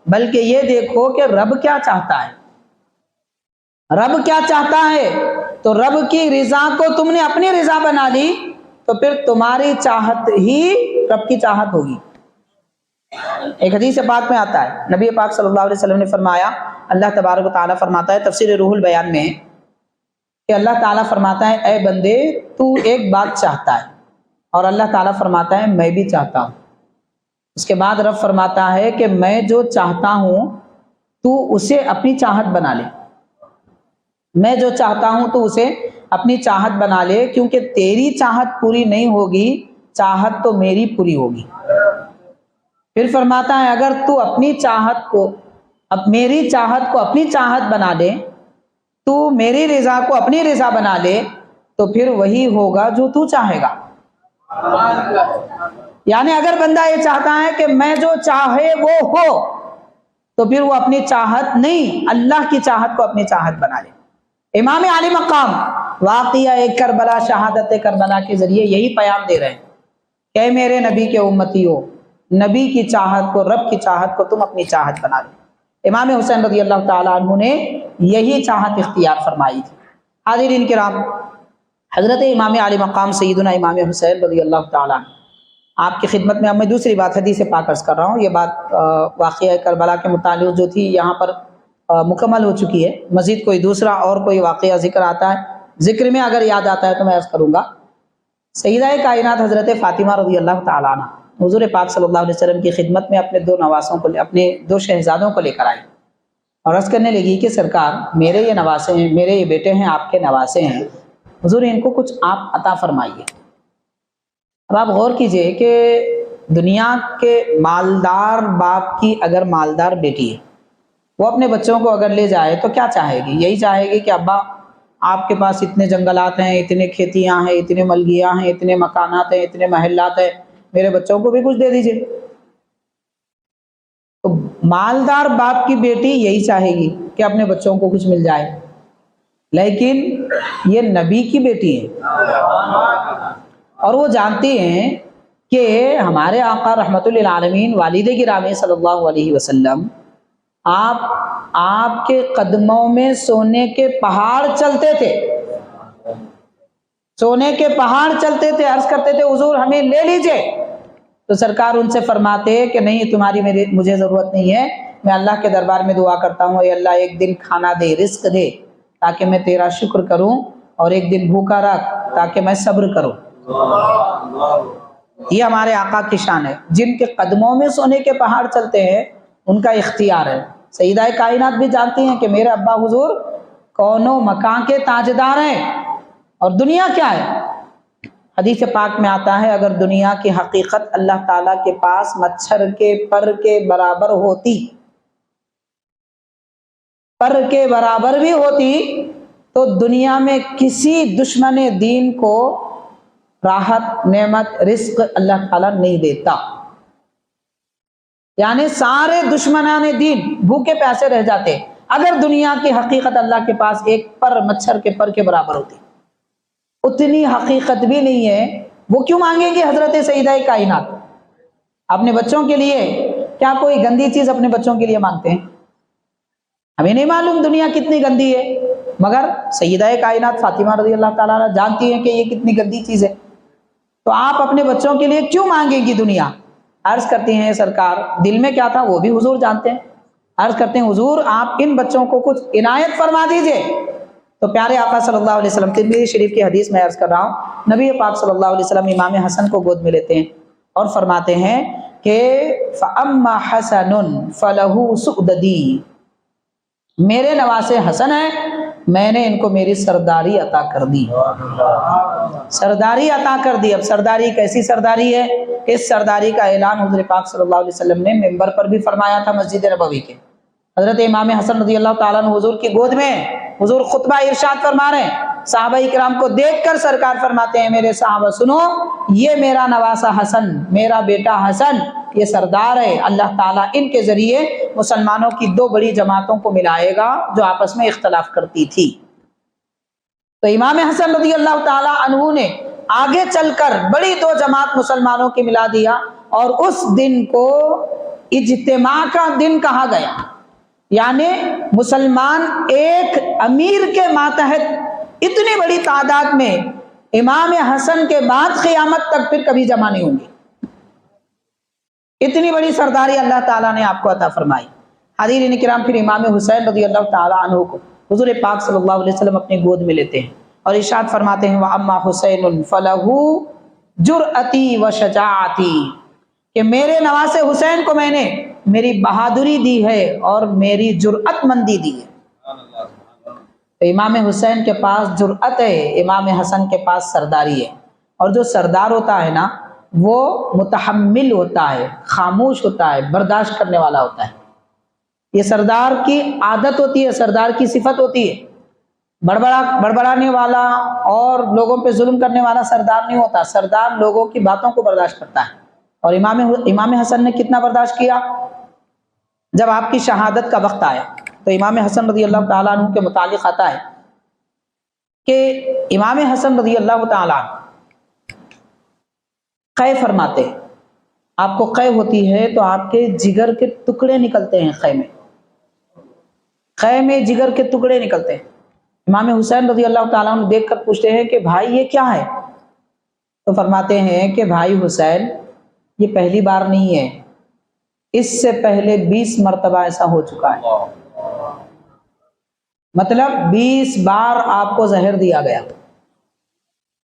بلکہ یہ دیکھو کہ رب کیا چاہتا ہے، رب کیا چاہتا ہے، تو رب کی رضا کو تم نے اپنی رضا بنا لی تو پھر تمہاری چاہت ہی رب کی چاہت ہوگی۔ ایک حدیث پاک میں آتا ہے، نبی پاک صلی اللہ علیہ وسلم نے فرمایا، اللہ تبارک و تعالیٰ فرماتا ہے تفسیر روح البیان میں کہ اللہ تعالیٰ فرماتا ہے اے بندے تو ایک بات چاہتا ہے، اور اللہ تعالیٰ فرماتا ہے میں بھی چاہتا ہوں۔ اس کے بعد رب فرماتا ہے کہ میں جو چاہتا ہوں تو اسے اپنی چاہت بنا لے، میں جو چاہتا ہوں تو اسے اپنی چاہت بنا لے، کیونکہ تیری چاہت پوری نہیں ہوگی، چاہت تو میری پوری ہوگی۔ پھر فرماتا ہے اگر تو اپنی چاہت کو میری چاہت کو اپنی چاہت بنا دے، تو میری رضا کو اپنی رضا بنا لے، تو پھر وہی ہوگا جو تو چاہے گا۔ یعنی اگر بندہ یہ چاہتا ہے کہ میں جو چاہے وہ ہو، تو پھر وہ اپنی چاہت نہیں اللہ کی چاہت کو اپنی چاہت بنا لے۔ امام علی مقام واقعہ کربلا، شہادت کربلا کے ذریعے یہی پیام دے رہے ہیں کہ میرے نبی کے امتی ہو، نبی کی چاہت کو، رب کی چاہت کو تم اپنی چاہت بنا لو۔ امام حسین رضی اللہ تعالیٰ عنہ نے یہی چاہت اختیار فرمائی تھی۔ حاضرین کرام، حضرت امام علی مقام سیدنا امام حسین رضی اللہ تعالیٰ عنہ، آپ کی خدمت میں اب میں دوسری بات حدیث پاک عرض کر رہا ہوں، یہ بات واقعہ کربلا کے متعلق جو تھی یہاں پر مکمل ہو چکی ہے، مزید کوئی دوسرا اور کوئی واقعہ ذکر آتا ہے، ذکر میں اگر یاد آتا ہے تو میں عرض کروں گا۔ سیدہ کائنات حضرت فاطمہ رضی اللہ تعالیٰ عنہ حضور پاک صلی اللہ علیہ وسلم کی خدمت میں اپنے دو نواسوں کو، اپنے دو شہزادوں کو لے کر آئی اور عرض کرنے لگی کہ سرکار میرے یہ نواسے ہیں، میرے یہ بیٹے ہیں، آپ کے نواسے ہیں، حضور ان کو کچھ آپ عطا فرمائیے۔ اب آپ غور کیجئے کہ دنیا کے مالدار باپ کی اگر مالدار بیٹی ہے، وہ اپنے بچوں کو اگر لے جائے تو کیا چاہے گی؟ یہی چاہے گی کہ ابا آپ کے پاس اتنے جنگلات ہیں، اتنے کھیتیاں ہیں، اتنے ملگیاں ہیں، اتنے مکانات ہیں، اتنے محلات ہیں، میرے بچوں کو بھی کچھ دے دیجئے۔ تو مالدار باپ کی بیٹی یہی چاہے گی کہ اپنے بچوں کو کچھ مل جائے، لیکن یہ نبی کی بیٹی ہے اور وہ جانتی ہیں کہ ہمارے آقا رحمت للعالمین والد گرامی صلی اللہ علیہ وسلم آپ کے قدموں میں سونے کے پہاڑ چلتے تھے، سونے کے پہاڑ چلتے تھے، عرض کرتے تھے حضور ہمیں لے لیجئے، تو سرکار ان سے فرماتے کہ نہیں تمہاری مجھے ضرورت نہیں ہے، میں اللہ کے دربار میں دعا کرتا ہوں اے اللہ ایک دن کھانا دے، رزق دے تاکہ میں تیرا شکر کروں، اور ایک دن بھوکا رکھ تاکہ میں صبر کروں۔ یہ ہمارے آقا کی شان ہے، جن کے قدموں میں سونے کے پہاڑ چلتے ہیں ان کا اختیار ہے۔ سیدہ کائنات بھی جانتی ہیں کہ میرے ابا حضور کونوں مکان کے تاجدار ہیں، اور دنیا کیا ہے؟ حدیث پاک میں آتا ہے اگر دنیا کی حقیقت اللہ تعالیٰ کے پاس مچھر کے پر کے برابر ہوتی، پر کے برابر بھی ہوتی، تو دنیا میں کسی دشمن دین کو راحت، نعمت، رزق اللہ تعالیٰ نہیں دیتا، یعنی سارے دشمنان دین بھوکے پیاسے رہ جاتے اگر دنیا کی حقیقت اللہ کے پاس ایک پر مچھر کے پر کے برابر ہوتی۔ اتنی حقیقت بھی نہیں ہے، وہ کیوں مانگیں گے حضرت سیدہ کائنات؟ اپنے بچوں کے لیے کیا کوئی گندی چیز اپنے بچوں کے لیے مانگتے ہیں؟ ہمیں نہیں معلوم دنیا کتنی گندی ہے، مگر سیدہ کائنات فاطمہ رضی اللہ تعالیٰ عنہ جانتی ہیں کہ یہ کتنی گندی چیز ہے، تو آپ اپنے بچوں کے لیے کیوں مانگیں گی دنیا؟ عرض کرتی ہیں سرکار دل میں کیا تھا وہ بھی حضور جانتے ہیں، عرض کرتے ہیں حضور آپ ان بچوں کو کچھ عنایت فرما دیجئے. تو پیارے آقا صلی اللہ علیہ وسلم، ترمذی شریف کی حدیث میں عرض کر رہا ہوں، نبی پاک صلی اللہ علیہ وسلم امام حسن کو گود میں لیتے ہیں اور فرماتے ہیں کہ فَأَمَّا حَسَنٌ فَلَهُ سُؤْدَدِي، میرے نواسے حسن ہیں، میں نے ان کو میری سرداری عطا کر دی. سرداری عطا کر دی. اب سرداری کیسی سرداری ہے؟ اس سرداری کا اعلان حضور پاک صلی اللہ علیہ وسلم نے ممبر پر بھی فرمایا تھا مسجد نبوی کے. حضرت امام حسن رضی اللہ تعالیٰ عنہ حضور کی گود میں، حضور خطبہ ارشاد فرما رہے ہیں، صحابہ اکرام کو دیکھ کر سرکار فرماتے ہیں میرے صحابہ سنو، یہ میرا نواسا حسن، میرا بیٹا حسن، یہ سردار ہے. اللہ تعالیٰ ان کے ذریعے مسلمانوں کی دو بڑی جماعتوں کو ملائے گا جو آپس میں اختلاف کرتی تھی. تو امام حسن رضی اللہ تعالیٰ عنہ نے آگے چل کر بڑی دو جماعت مسلمانوں کی ملا دیا، اور اس دن کو اجتماع کا دن کہا گیا. یعنی مسلمان ایک امیر کے ماتحت اتنی بڑی تعداد میں امام حسن کے بعد قیامت تک پھر کبھی جمع نہیں ہوں گے. اتنی بڑی سرداری اللہ تعالیٰ نے آپ کو عطا فرمائی. حاضرین کرام، پھر امام حسین رضی اللہ تعالیٰ عنہ کو حضور پاک صلی اللہ علیہ وسلم اپنی گود میں لیتے ہیں اور ارشاد فرماتے ہیں وَأَمَّا حُسَيْنٌ فَلَهُ جُرْأَتِي وَشَجَاعَتِي، کہ میرے نواسے حسین کو میں نے میری بہادری دی ہے اور میری جرأت مندی دی ہے. تو امام حسین کے پاس جرأت ہے، امام حسن کے پاس سرداری ہے. اور جو سردار ہوتا ہے نا، وہ متحمل ہوتا ہے، خاموش ہوتا ہے، برداشت کرنے والا ہوتا ہے. یہ سردار کی عادت ہوتی ہے، سردار کی صفت ہوتی ہے. بڑبڑانے والا اور لوگوں پہ ظلم کرنے والا سردار نہیں ہوتا. سردار لوگوں کی باتوں کو برداشت کرتا ہے. اور امام حسن نے کتنا برداشت کیا؟ جب آپ کی شہادت کا وقت آیا تو امام حسن رضی اللہ تعالیٰ عنہ کے متعلق آتا ہے کہ امام حسن رضی اللہ تعالیٰ عنہ قے فرماتے ہیں. آپ کو قے ہوتی ہے تو آپ کے جگر کے ٹکڑے نکلتے ہیں. قے میں جگر کے ٹکڑے نکلتے ہیں. امام حسین رضی اللہ تعالیٰ عنہ دیکھ کر پوچھتے ہیں کہ بھائی یہ کیا ہے؟ تو فرماتے ہیں کہ بھائی حسین، یہ پہلی بار نہیں ہے، اس سے پہلے 20 مرتبہ ایسا ہو چکا ہے. مطلب 20 بار آپ کو زہر دیا گیا،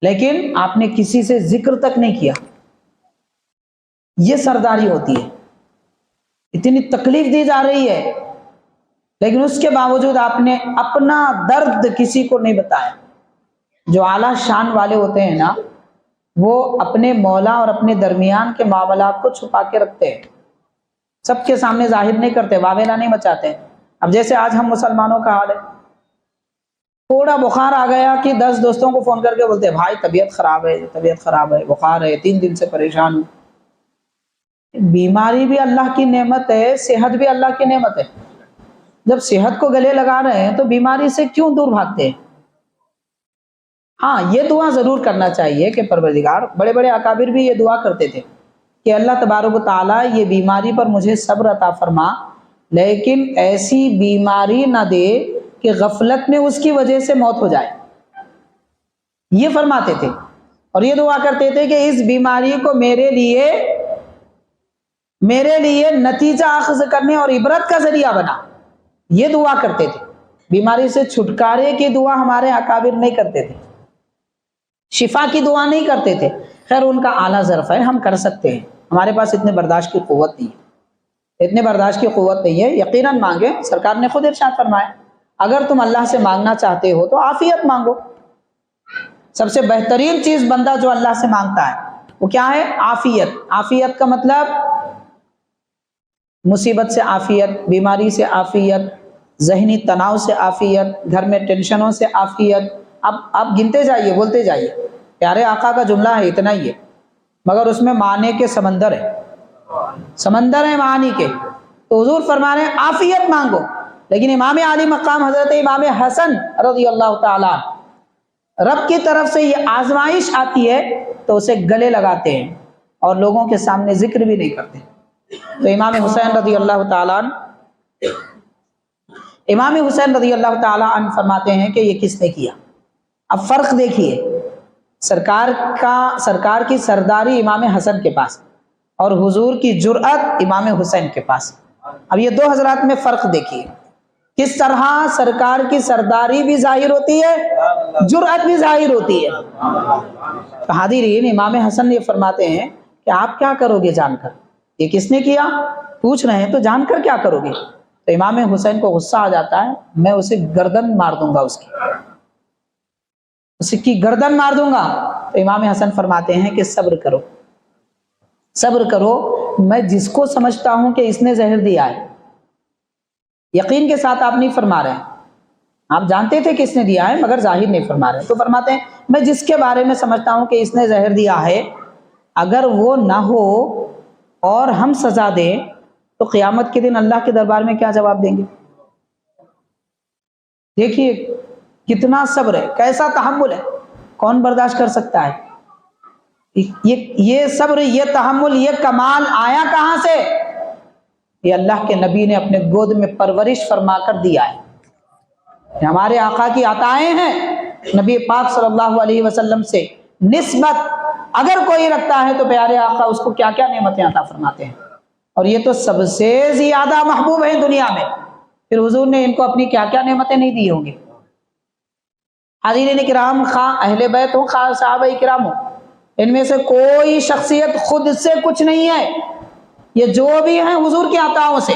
لیکن آپ نے کسی سے ذکر تک نہیں کیا. یہ سرداری ہوتی ہے. اتنی تکلیف دی جا رہی ہے لیکن اس کے باوجود آپ نے اپنا درد کسی کو نہیں بتایا. جو اعلیٰ شان والے ہوتے ہیں نا، وہ اپنے مولا اور اپنے درمیان کے معاملات کو چھپا کے رکھتے ہیں، سب کے سامنے ظاہر نہیں کرتے، واویلا نہیں مچاتے. اب جیسے آج ہم مسلمانوں کا حال ہے، تھوڑا بخار آ گیا کہ 10 دوستوں کو فون کر کے بولتے ہیں بھائی طبیعت خراب ہے، بخار ہے، 3 دن سے پریشان ہوں. بیماری بھی اللہ کی نعمت ہے، صحت بھی اللہ کی نعمت ہے. جب صحت کو گلے لگا رہے ہیں تو بیماری سے کیوں دور بھاگتے ہیں؟ ہاں، یہ دعا ضرور کرنا چاہیے کہ پروردگار، بڑے بڑے اکابر بھی یہ دعا کرتے تھے کہ اللہ تبارک و تعالیٰ یہ بیماری پر مجھے صبر عطا فرما، لیکن ایسی بیماری نہ دے کہ غفلت میں اس کی وجہ سے موت ہو جائے. یہ فرماتے تھے اور یہ دعا کرتے تھے کہ اس بیماری کو میرے لیے نتیجہ اخذ کرنے اور عبرت کا ذریعہ بنا. یہ دعا کرتے تھے. بیماری سے چھٹکارے کی دعا ہمارے اکابر نہیں کرتے تھے، شفا کی دعا نہیں کرتے تھے. خیر، ان کا اعلیٰ ظرف ہے، ہم کر سکتے ہیں. ہمارے پاس اتنے برداشت کی قوت نہیں ہے. یقیناً مانگے. سرکار نے خود ارشاد فرمایا اگر تم اللہ سے مانگنا چاہتے ہو تو عافیت مانگو. سب سے بہترین چیز بندہ جو اللہ سے مانگتا ہے وہ کیا ہے؟ عافیت. عافیت کا مطلب مصیبت سے عافیت، بیماری سے عافیت، ذہنی تناؤ سے عافیت، گھر میں ٹینشنوں سے عافیت. اب آپ گنتے جائیے، بولتے جائیے. پیارے آقا کا جملہ ہے، اتنا ہی ہے، مگر اس میں معنی کے سمندر ہے معانی کے. تو حضور فرما رہے ہیں عافیت مانگو. لیکن امام عالی مقام حضرت امام حسن رضی اللہ تعالیٰ، رب کی طرف سے یہ آزمائش آتی ہے تو اسے گلے لگاتے ہیں اور لوگوں کے سامنے ذکر بھی نہیں کرتے. تو امام حسین رضی اللہ تعالیٰ عنہ فرماتے ہیں کہ یہ کس نے کیا؟ اب فرق دیکھیے، سرکار کی سرداری امام حسن کے پاس اور حضور کی جرأت امام حسین کے پاس. اب یہ دو حضرات میں فرق دیکھیے، کس طرح سرکار کی سرداری بھی ظاہر ہوتی ہے، جرأت بھی ظاہر ہوتی ہے۔ تو حاضرین، امام حسن یہ فرماتے ہیں کہ آپ کیا کرو گے جان کر، یہ کس نے کیا پوچھ رہے ہیں، تو جان کر کیا کرو گے؟ تو امام حسین کو غصہ آ جاتا ہے، میں اسے گردن مار دوں گا، اس کی گردن مار دوں گا۔ تو امام حسن فرماتے ہیں کہ صبر کرو، صبر کرو، میں جس کو سمجھتا ہوں کہ اس نے زہر دیا ہے، یقین کے ساتھ آپ نہیں فرما رہے ہیں، آپ جانتے تھے کہ اس نے دیا ہے مگر ظاہر نہیں فرما رہے، تو فرماتے ہیں میں جس کے بارے میں سمجھتا ہوں کہ اس نے زہر دیا ہے، اگر وہ نہ ہو اور ہم سزا دیں تو قیامت کے دن اللہ کے دربار میں کیا جواب دیں گے؟ دیکھیے کتنا صبر ہے، کیسا تحمل ہے، کون برداشت کر سکتا ہے؟ یہ صبر، یہ تحمل، یہ کمال آیا کہاں سے؟ یہ اللہ کے نبی نے اپنے گود میں پرورش فرما کر دیا ہے، یہ ہمارے آقا کی عطائیں ہیں۔ نبی پاک صلی اللہ علیہ وسلم سے نسبت اگر کوئی رکھتا ہے تو پیارے آقا اس کو کیا کیا نعمتیں عطا فرماتے ہیں، اور یہ تو سب سے زیادہ محبوب ہیں دنیا میں، پھر حضور نے ان کو اپنی کیا کیا نعمتیں نہیں دی ہوں گی۔ حاضرین کرام، خواہ اہل بیت ہوں خواہ صحابہ کرام ہوں، ان میں سے کوئی شخصیت خود سے کچھ نہیں ہے، یہ جو بھی ہیں حضور کی عطاؤں سے۔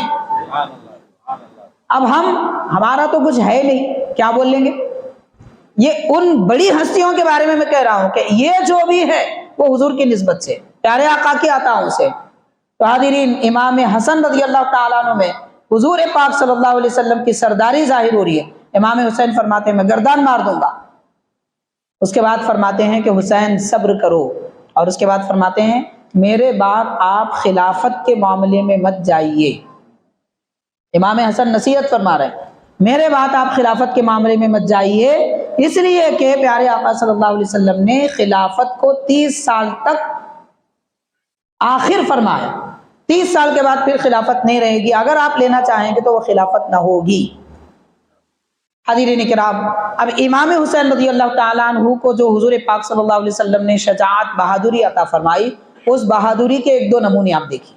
اب ہمارا تو کچھ ہے نہیں، کیا بول لیں گے؟ یہ ان بڑی ہستیوں کے بارے میں کہہ رہا ہوں کہ یہ جو بھی ہے وہ حضور کی نسبت سے، پیارے آقا کی عطاؤں سے۔ تو حاضرین، امام حسن رضی اللہ تعالیٰ عنہ میں حضور پاک صلی اللہ علیہ وسلم کی سرداری ظاہر ہو رہی ہے، امام حسین فرماتے ہیں میں گردان مار دوں گا۔ اس کے بعد فرماتے ہیں کہ حسین صبر کرو، اور اس کے بعد فرماتے ہیں میرے بعد آپ خلافت کے معاملے میں مت جائیے۔ امام حسن نصیحت فرما رہے ہیں میرے بعد آپ خلافت کے معاملے میں مت جائیے، اس لیے کہ پیارے آقا صلی اللہ علیہ وسلم نے خلافت کو 30 سال تک آخر فرمایا، 30 سال کے بعد پھر خلافت نہیں رہے گی، اگر آپ لینا چاہیں گے تو وہ خلافت نہ ہوگی۔ حاضرین کرام، اب امام حسین رضی اللہ تعالیٰ عنہ کو جو حضور پاک صلی اللہ علیہ وسلم نے شجاعت، بہادری عطا فرمائی، اس بہادری کے ایک دو نمونے آپ دیکھیں۔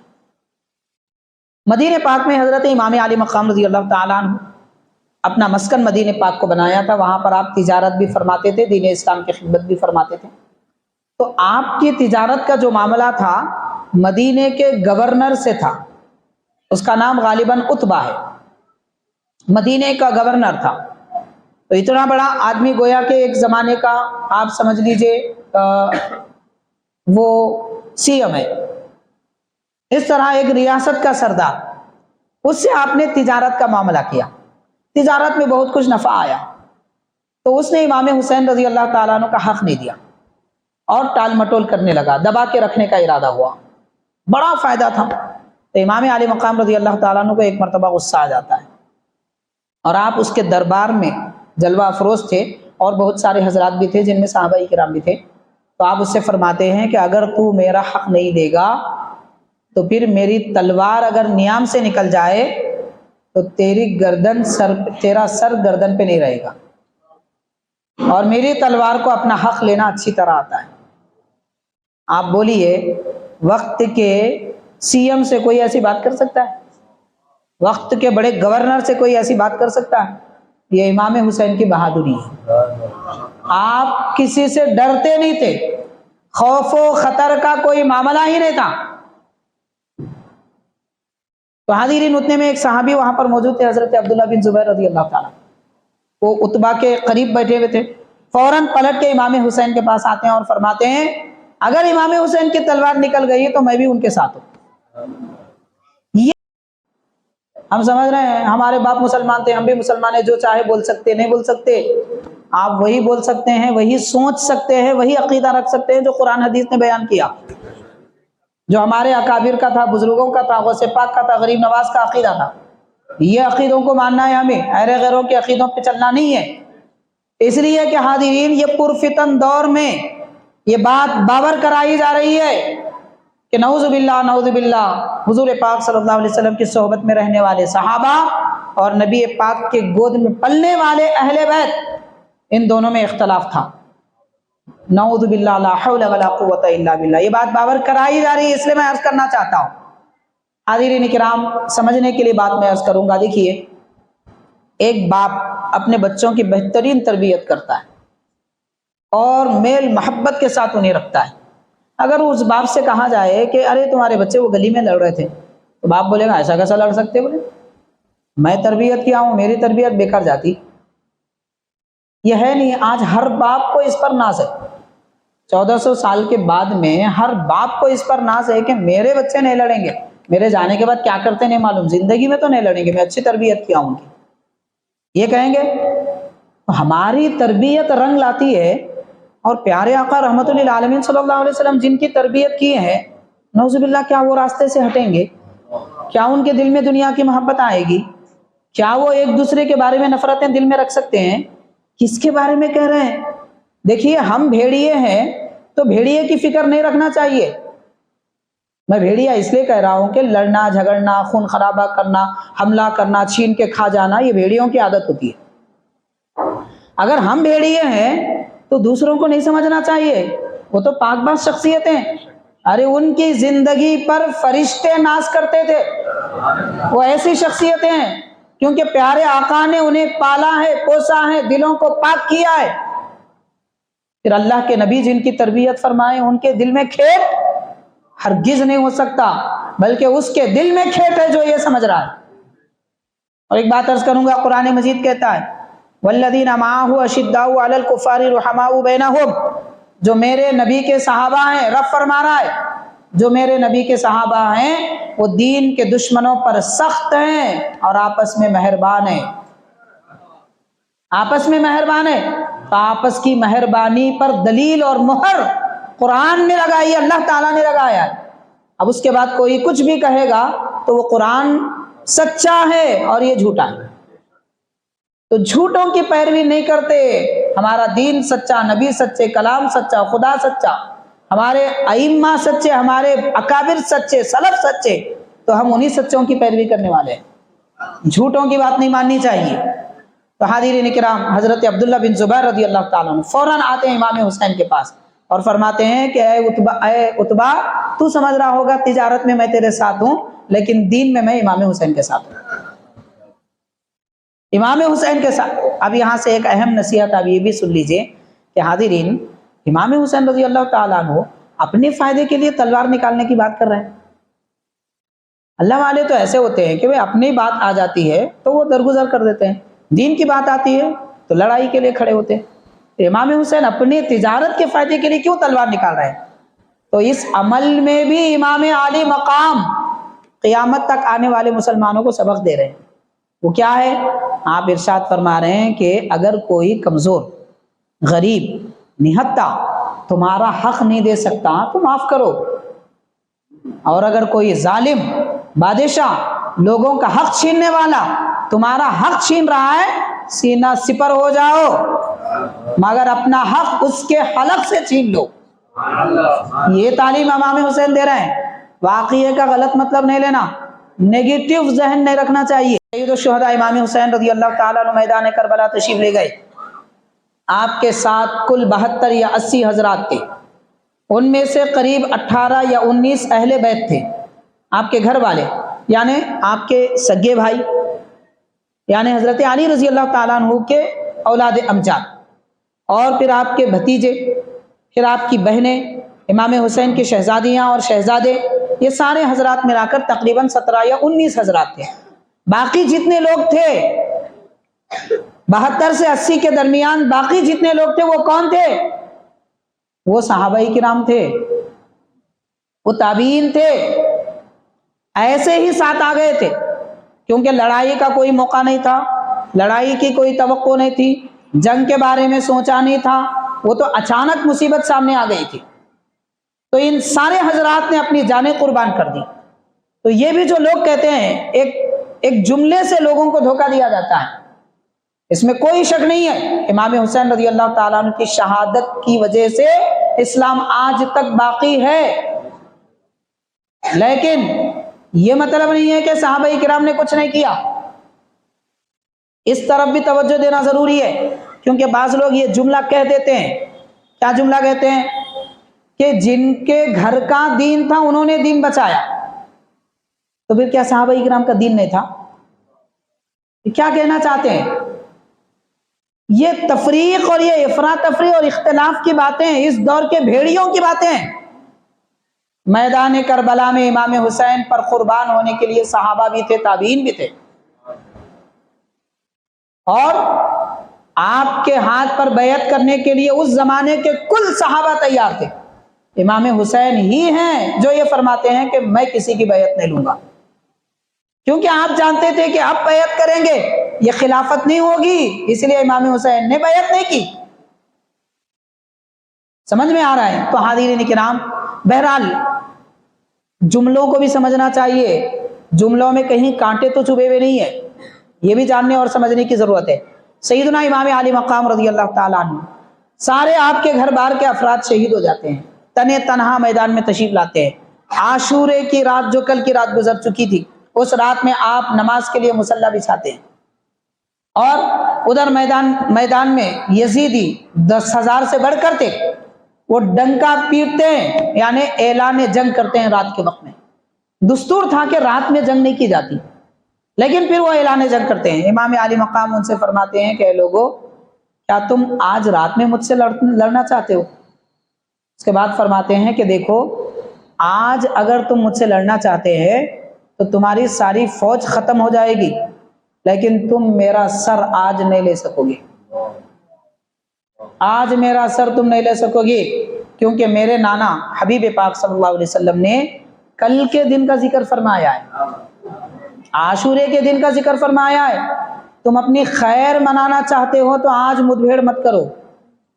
مدینہ پاک میں حضرت امام علی مقام رضی اللہ تعالیٰ عنہ اپنا مسکن مدینہ پاک کو بنایا تھا، وہاں پر آپ تجارت بھی فرماتے تھے، دین اسلام کی خدمت بھی فرماتے تھے۔ تو آپ کی تجارت کا جو معاملہ تھا مدینہ کے گورنر سے تھا، اس کا نام غالباً عتبہ ہے، مدینہ کا گورنر تھا۔ تو اتنا بڑا آدمی، گویا کہ ایک زمانے کا آپ سمجھ لیجئے وہ سی ایم ہے، اس طرح ایک ریاست کا سردار، اس سے آپ نے تجارت کا معاملہ کیا، تجارت میں بہت کچھ نفع آیا، تو اس نے امام حسین رضی اللہ تعالیٰ عنہ کا حق نہیں دیا اور ٹال مٹول کرنے لگا، دبا کے رکھنے کا ارادہ ہوا، بڑا فائدہ تھا۔ تو امام علی مقام رضی اللہ تعالیٰ عنہ کو ایک مرتبہ غصہ آ جاتا ہے، اور آپ اس کے دربار میں جلوہ افروز تھے، اور بہت سارے حضرات بھی تھے جن میں صحابہ کرام بھی تھے، تو آپ اس سے فرماتے ہیں کہ اگر تو میرا حق نہیں دے گا تو پھر میری تلوار اگر نیام سے نکل جائے تو تیرا سر گردن پہ نہیں رہے گا، اور میری تلوار کو اپنا حق لینا اچھی طرح آتا ہے۔ آپ بولیے وقت کے سی ایم سے کوئی ایسی بات کر سکتا ہے؟ وقت کے بڑے گورنر سے کوئی ایسی بات کر سکتا ہے؟ یہ امام حسین کی بہادری ہے۔ آپ کسی سے ڈرتے نہیں تھے، خوف و خطر کا کوئی معاملہ ہی نہیں تھا۔ تو حاضرین، اتنے میں ایک صحابی وہاں پر موجود تھے، حضرت عبداللہ بن زبیر رضی اللہ تعالیٰ، وہ عتبہ کے قریب بیٹھے ہوئے تھے، فوراً پلٹ کے امام حسین کے پاس آتے ہیں اور فرماتے ہیں اگر امام حسین کی تلوار نکل گئی تو میں بھی ان کے ساتھ ہوں۔ یہ ہم سمجھ رہے ہیں ہمارے باپ مسلمان تھے، ہم بھی مسلمان ہیں، جو چاہے بول سکتے، نہیں بول سکتے؟ آپ وہی بول سکتے ہیں، وہی سوچ سکتے ہیں، وہی عقیدہ رکھ سکتے ہیں جو قرآن حدیث نے بیان کیا، جو ہمارے اکابر کا تھا، بزرگوں کا تھا، غوث پاک کا تھا، غریب نواز کا عقیدہ تھا۔ یہ عقیدوں کو ماننا ہے ہمیں، اہل غیروں کے عقیدوں پہ چلنا نہیں ہے۔ اس لیے کہ حاضرین، یہ پرفتن دور میں یہ بات باور کرائی جا رہی ہے کہ نعوذ باللہ حضور پاک صلی اللہ علیہ وسلم کی صحبت میں رہنے والے صحابہ اور نبی پاک کے گود میں پلنے والے اہل بیت، ان دونوں میں اختلاف تھا۔ نعوذ باللہ، لا حول ولا قوت الا باللہ، یہ بات باور کرائی جا رہی ہے، اس لیے میں عرض کرنا چاہتا ہوں حاضرین کرام، سمجھنے کے لیے بات میں عرض کروں گا. دیکھیے، ایک باپ اپنے بچوں کی بہترین تربیت کرتا ہے اور میل محبت کے ساتھ انہیں رکھتا ہے. اگر اس باپ سے کہا جائے کہ ارے تمہارے بچے وہ گلی میں لڑ رہے تھے، تو باپ بولے گا ایسا کیسا لڑ سکتے؟ بولے میں تربیت کیا ہوں، میری تربیت بیکار جاتی. یہ ہے نہیں. آج ہر باپ کو اس پر ناز ہے. 1400 سال کے بعد میں ہر باپ کو اس پر ناز ہے کہ میرے بچے نہیں لڑیں گے. میرے جانے کے بعد کیا کرتے نہیں معلوم، زندگی میں تو نہیں لڑیں گے، میں اچھی تربیت کیا ہوں ان کی، یہ کہیں گے. ہماری تربیت رنگ لاتی ہے. اور پیارے آقا رحمت للعالمین صلی اللہ علیہ وسلم جن کی تربیت کی ہے، نعوذ باللہ، کیا وہ راستے سے ہٹیں گے؟ کیا ان کے دل میں دنیا کی محبت آئے گی؟ کیا وہ ایک دوسرے کے بارے میں نفرتیں دل میں رکھ سکتے ہیں؟ کس کے بارے میں کہہ رہے ہیں؟ دیکھیے، ہم بھیڑیے ہیں تو بھیڑیے کی فکر نہیں رکھنا چاہیے. میں بھیڑیا اس لیے کہہ رہا ہوں کہ لڑنا جھگڑنا، خون خرابہ کرنا، حملہ کرنا، چھین کے کھا جانا، یہ بھیڑیوں کی عادت ہوتی ہے. اگر ہم بھیڑیے ہیں تو دوسروں کو نہیں سمجھنا چاہیے. وہ تو پاک باز شخصیتیں، ارے ان کی زندگی پر فرشتے ناز کرتے تھے. وہ ایسی شخصیتیں ہیں کیونکہ پیارے آقا نے انہیں پالا ہے، پوسا ہے، دلوں کو پاک کیا ہے. پھر اللہ کے نبی جن کی تربیت فرمائے، ان کے دل میں کھیت ہرگز نہیں ہو سکتا، بلکہ اس کے دل میں کھیت ہے جو یہ سمجھ رہا ہے. اور ایک بات عرض کروں گا، قرآن مجید کہتا ہے والذین معہ اشداء علی الکفار رحماء بینہم. جو میرے نبی کے صحابہ ہیں، رب فرما رہا ہے، جو میرے نبی کے صحابہ ہیں وہ دین کے دشمنوں پر سخت ہیں اور آپس میں مہربان ہیں. آپس میں مہربان ہیں. تو آپس کی مہربانی پر دلیل اور مہر قرآن نے لگائی ہے، اللہ تعالیٰ نے لگایا ہے. اب اس کے بعد کوئی کچھ بھی کہے گا تو وہ قرآن سچا ہے اور یہ جھوٹا ہے. تو جھوٹوں کی پیروی نہیں کرتے. ہمارا دین سچا، نبی سچے، کلام سچا، خدا سچا، ہمارے ائمہ سچے، ہمارے اکابر سچے، سلف سچے، تو ہم انہی سچوں کی پیروی کرنے والے ہیں. جھوٹوں کی بات نہیں ماننی چاہیے. تو حاضرین کرام، حضرت عبداللہ بن زبیر رضی اللہ تعالیٰ عنہ فوراً آتے ہیں امام حسین کے پاس اور فرماتے ہیں کہ اے عتبہ، تو سمجھ رہا ہوگا تجارت میں تیرے ساتھ ہوں، لیکن دین میں امام حسین کے ساتھ ہوں. امام حسین کے ساتھ. اب یہاں سے ایک اہم نصیحت اب یہ بھی سن لیجئے کہ حاضرین، امام حسین رضی اللہ تعالیٰ عنہ اپنے فائدے کے لیے تلوار نکالنے کی بات کر رہے ہیں. اللہ والے تو ایسے ہوتے ہیں کہ وہ اپنی بات آ جاتی ہے تو وہ درگزر کر دیتے ہیں، دین کی بات آتی ہے تو لڑائی کے لیے کھڑے ہوتے ہیں. تو امام حسین اپنی تجارت کے فائدے کے لیے کیوں تلوار نکال رہے ہیں؟ تو اس عمل میں بھی امام عالی مقام قیامت تک آنے والے مسلمانوں کو سبق دے رہے ہیں. وہ کیا ہے؟ آپ ارشاد فرما رہے ہیں کہ اگر کوئی کمزور، غریب، نہتا تمہارا حق نہیں دے سکتا تو معاف کرو، اور اگر کوئی ظالم، بادشاہ، لوگوں کا حق چھیننے والا تمہارا حق چھین رہا ہے، سینہ سپر ہو جاؤ، مگر اپنا حق اس کے حلق سے چھین لو. یہ تعلیم امام حسین دے رہے ہیں. واقعے کا غلط مطلب نہیں لینا، نیگیٹو ذہن نہیں رکھنا چاہیے. سید الشہداء امام حسین رضی اللہ تعالیٰ عنہ میدان کربلا تشریف لے گئے. آپ کے ساتھ کل 72 یا 80 حضرات تھے. ان میں سے قریب 18 یا 19 اہل بیت تھے، آپ کے گھر والے، یعنی آپ کے سگے بھائی، یعنی حضرت علی رضی اللہ تعالیٰ عنہ کے اولاد امجاد، اور پھر آپ کے بھتیجے، پھر آپ کی بہنیں، امام حسین کی شہزادیاں اور شہزادے، یہ سارے حضرات ملا کر تقریباً 17 یا 19 حضرات تھے. باقی جتنے لوگ تھے 72 سے 80 کے درمیان، باقی جتنے لوگ تھے وہ کون تھے؟ وہ صحابہ کرام تھے، وہ تابعین تھے. ایسے ہی ساتھ آ گئے تھے کیونکہ لڑائی کا کوئی موقع نہیں تھا، لڑائی کی کوئی توقع نہیں تھی، جنگ کے بارے میں سوچا نہیں تھا، وہ تو اچانک مصیبت سامنے آ گئی تھی. تو ان سارے حضرات نے اپنی جانیں قربان کر دی. تو یہ بھی جو لوگ کہتے ہیں، ایک جملے سے لوگوں کو دھوکہ دیا جاتا ہے، اس میں کوئی شک نہیں ہے. امام حسین رضی اللہ تعالیٰ عنہ کی شہادت کی وجہ سے اسلام آج تک باقی ہے. لیکن یہ مطلب نہیں ہے کہ صحابہ کرام نے کچھ نہیں کیا. اس طرف بھی توجہ دینا ضروری ہے، کیونکہ بعض لوگ یہ جملہ کہہ دیتے ہیں. کیا جملہ کہتے ہیں؟ کہ جن کے گھر کا دین تھا انہوں نے دین بچایا. تو پھر کیا صحابہ کرام کا دین نہیں تھا؟ کیا کہنا چاہتے ہیں؟ یہ تفریق اور یہ افراتفری اور اختلاف کی باتیں اس دور کے بھیڑیوں کی باتیں ہیں۔ میدان کربلا میں امام حسین پر قربان ہونے کے لیے صحابہ بھی تھے، تابعین بھی تھے، اور آپ کے ہاتھ پر بیعت کرنے کے لیے اس زمانے کے کل صحابہ تیار تھے۔ امام حسین ہی ہیں جو یہ فرماتے ہیں کہ میں کسی کی بیعت نہیں لوں گا، کیونکہ آپ جانتے تھے کہ اب بیعت کریں گے یہ خلافت نہیں ہوگی، اس لیے امام حسین نے بیعت نہیں کی۔ سمجھ میں آ رہا ہے؟ تو حاضرین کرام، بہرحال جملوں کو بھی سمجھنا چاہیے، جملوں میں کہیں کانٹے تو چھپے ہوئے نہیں ہیں، یہ بھی جاننے اور سمجھنے کی ضرورت ہے۔ سیدنا امام علی مقام رضی اللہ تعالیٰ عنہ، سارے آپ کے گھر بار کے افراد شہید ہو جاتے ہیں، تنے تنہا میدان میں تشریف لاتے ہیں۔ عاشورے کی رات جو کل کی رات گزر چکی تھی، اس رات میں آپ نماز کے لیے مصلی بچھاتے ہیں، اور ادھر میدان میں یزیدی 10,000 سے بڑھ کر تھے، وہ ڈنکا پیٹتے ہیں، یعنی اعلان جنگ کرتے ہیں رات کے وقت میں۔ دستور تھا کہ رات میں جنگ نہیں کی جاتی، لیکن پھر وہ اعلان جنگ کرتے ہیں۔ امام علی مقام ان سے فرماتے ہیں کہ اے لوگو، کیا تم آج رات میں مجھ سے لڑنا چاہتے ہو؟ اس کے بعد فرماتے ہیں کہ دیکھو، آج اگر تم مجھ سے لڑنا چاہتے ہیں تو تمہاری ساری فوج ختم ہو جائے گی، لیکن تم میرا سر آج نہیں لے سکو گے، آج میرا سر تم نہیں لے سکو گے، کیونکہ میرے نانا حبیب پاک صلی اللہ علیہ وسلم نے کل کے دن کا ذکر فرمایا ہے، عاشورے کے دن کا ذکر فرمایا ہے۔ تم اپنی خیر منانا چاہتے ہو تو آج مدبھیڑ مت کرو،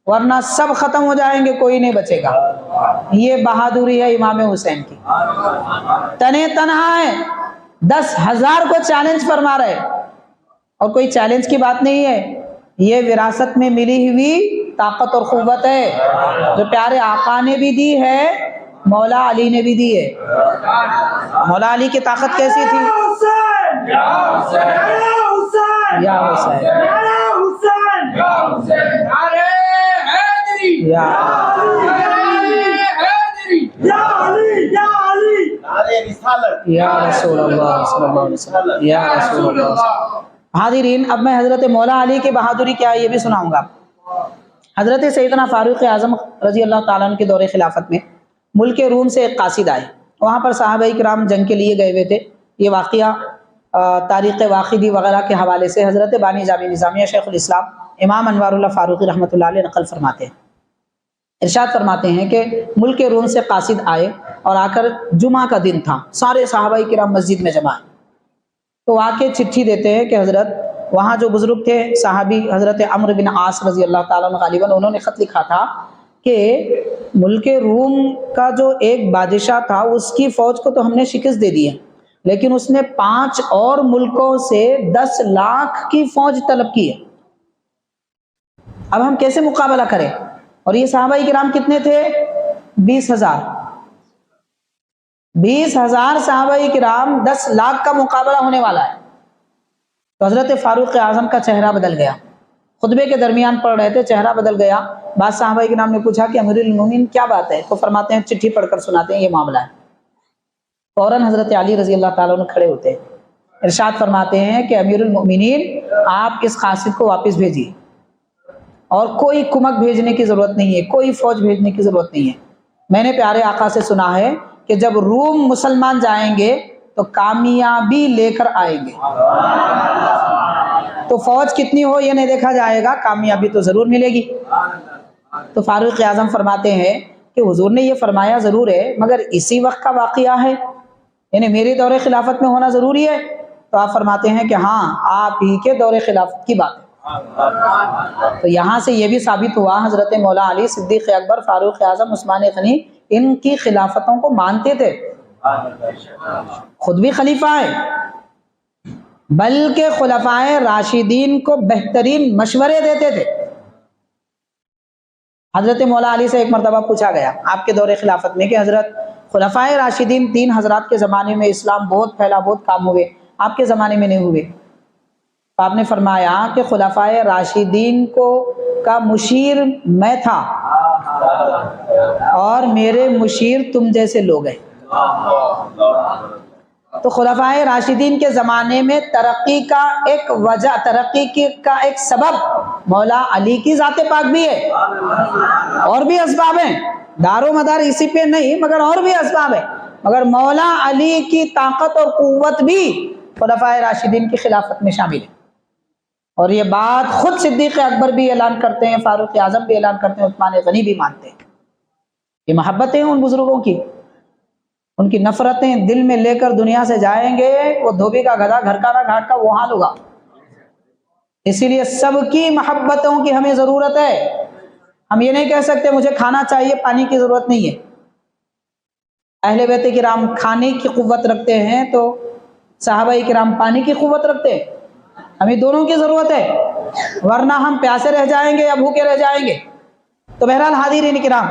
ورنہ سب ختم ہو جائیں گے، کوئی نہیں بچے گا۔ یہ بہادری ہے امام حسین کی، تنے تنہا ہے، 10,000 کو چیلنج فرما رہے، اور کوئی چیلنج کی بات نہیں ہے، یہ وراثت میں ملی ہوئی طاقت اور قوت ہے جو پیارے آقا نے بھی دی ہے، مولا علی نے بھی دی ہے۔ مولا علی کی طاقت کیسی تھی؟ یا حسین یا حسین یا رسول اللہ صلی اللہ علیہ وسلم، یا رسول اللہ۔ حاضرین، اب میں حضرت مولا علی کی بہادری کیا ہے یہ بھی سناؤں گا۔ حضرت سیدنا فاروق اعظم رضی اللہ تعالیٰ عنہ کے دور خلافت میں ملک روم سے ایک قاصد آئے، وہاں پر صحابہ کرام جنگ کے لیے گئے ہوئے تھے۔ یہ واقعہ تاریخ واقعی وغیرہ کے حوالے سے حضرت بانی جامع نظامیہ شیخ الاسلام امام انوار اللہ فاروقی رحمۃ اللہ علیہ نقل فرماتے ہیں۔ ارشاد فرماتے ہیں کہ ملک روم سے قاصد آئے اور آ کر جمعہ کا دن تھا، سارے صحابہ کرام مسجد میں جمع ہیں، تو آ کے چٹھی دیتے ہیں کہ حضرت وہاں جو بزرگ تھے صحابی حضرت عمرو بن عاص رضی اللہ تعالیٰ عنہ غالباً، انہوں نے خط لکھا تھا کہ ملک روم کا جو ایک بادشاہ تھا اس کی فوج کو تو ہم نے شکست دے دی ہے، لیکن اس نے 5 اور ملکوں سے 10 لاکھ کی فوج طلب کی ہے، اب ہم کیسے مقابلہ کریں؟ اور یہ صحابہ کرام کتنے تھے؟ 20,000 صحابہ کرام، 10 لاکھ کا مقابلہ ہونے والا ہے۔ تو حضرت فاروق اعظم کا چہرہ بدل گیا، خطبے کے درمیان پڑھ رہے تھے، چہرہ بدل گیا۔ بعض صحابہ کرام نے پوچھا کہ امیر المومنین کیا بات ہے؟ تو فرماتے ہیں، چٹھی پڑھ کر سناتے ہیں یہ معاملہ ہے۔ فوراً حضرت علی رضی اللہ تعالیٰ عنہ کھڑے ہوتے ہیں، ارشاد فرماتے ہیں کہ امیر المومنین آپ اس قاصد کو واپس بھیجیے، اور کوئی کمک بھیجنے کی ضرورت نہیں ہے، کوئی فوج بھیجنے کی ضرورت نہیں ہے۔ میں نے پیارے آقا سے سنا ہے کہ جب روم مسلمان جائیں گے تو کامیابی لے کر آئیں گے، تو فوج کتنی ہو یہ نہیں دیکھا جائے گا، کامیابی تو ضرور ملے گی۔ تو فاروق اعظم فرماتے ہیں کہ حضور نے یہ فرمایا ضرور ہے، مگر اسی وقت کا واقعہ ہے، یعنی میرے دور خلافت میں ہونا ضروری ہے؟ تو آپ فرماتے ہیں کہ ہاں، آپ ہی کے دور خلافت کی بات ہے۔ تو یہاں سے یہ بھی ثابت ہوا حضرت مولا علی، صدیق اکبر، فاروق اعظم، عثمان غنی ان کی خلافتوں کو مانتے تھے، خود بھی خلیفہ ہیں، بلکہ خلفائے راشدین کو بہترین مشورے دیتے تھے۔ حضرت مولا علی سے ایک مرتبہ پوچھا گیا آپ کے دور خلافت میں کہ حضرت خلفائے راشدین 3 حضرات کے زمانے میں اسلام بہت پھیلا، بہت کام ہوئے، آپ کے زمانے میں نہیں ہوئے؟ تو آپ نے فرمایا کہ خلفائے راشدین کا مشیر میں تھا، اور میرے مشیر تم جیسے لوگ ہیں۔ تو خلفائے راشدین کے زمانے میں ترقی کا ایک وجہ، کا ایک سبب مولا علی کی ذات پاک بھی ہے، اور بھی اسباب ہیں، دار و مدار اسی پہ نہیں مگر اور بھی اسباب ہیں، مگر مولا علی کی طاقت اور قوت بھی خلفائے راشدین کی خلافت میں شامل ہے۔ اور یہ بات خود صدیق اکبر بھی اعلان کرتے ہیں، فاروق اعظم بھی اعلان کرتے ہیں، عثمان غنی بھی مانتے ہیں۔ یہ محبتیں ان بزرگوں کی، ان کی نفرتیں دل میں لے کر دنیا سے جائیں گے، وہ دھوبی کا گدھا گھر کا نہ گھاٹ کا وہ حال ہوگا۔ اسی لیے سب کی محبتوں کی ہمیں ضرورت ہے۔ ہم یہ نہیں کہہ سکتے مجھے کھانا چاہیے، پانی کی ضرورت نہیں ہے۔ اہل بیت کرام کھانے کی قوت رکھتے ہیں تو صحابہ کرام پانی کی قوت رکھتے ہیں، ہمیں دونوں کی ضرورت ہے، ورنہ ہم پیاسے رہ جائیں گے یا بھوکے رہ جائیں گے۔ تو بہرحال حاضرین کرام،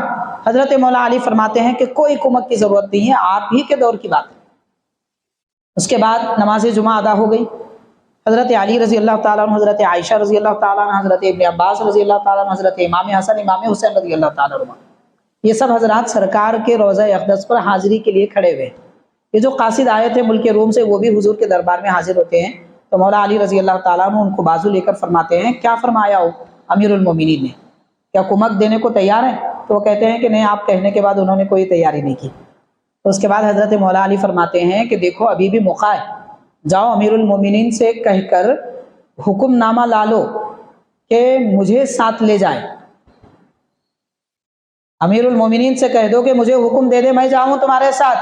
حضرت مولا علی فرماتے ہیں کہ کوئی کمک کی ضرورت نہیں ہے، آپ ہی کے دور کی بات ہے۔ اس کے بعد نماز جمعہ ادا ہو گئی۔ حضرت علی رضی اللہ تعالیٰ عنہ، حضرت عائشہ رضی اللہ تعالیٰ عنہ، حضرت ابن عباس رضی اللہ تعالیٰ عنہ، حضرت امام حسن امام حسین رضی اللہ تعالیٰ عنہ، یہ سب حضرات سرکار کے روضہ اقدس پر حاضری کے لیے کھڑے ہوئے۔ یہ جو قاصد آئے تھے ملک روم سے، وہ بھی حضور کے دربار میں حاضر ہوتے ہیں۔ تو مولا علی رضی اللہ تعالیٰ عنہ ان کو بازو لے کر فرماتے ہیں کیا فرمایا ہو امیر المومنین نے، کیا کمک دینے کو تیار ہیں؟ تو وہ کہتے ہیں کہ نہیں، آپ کہنے کے بعد انہوں نے کوئی تیاری نہیں کی۔ تو اس کے بعد حضرت مولا علی فرماتے ہیں کہ دیکھو ابھی بھی موقع ہے، جاؤ امیر المومنین سے کہہ کر حکم نامہ لا لو کہ مجھے ساتھ لے جائیں۔ امیر المومنین سے کہہ دو کہ مجھے حکم دے دے، میں جاؤں تمہارے ساتھ۔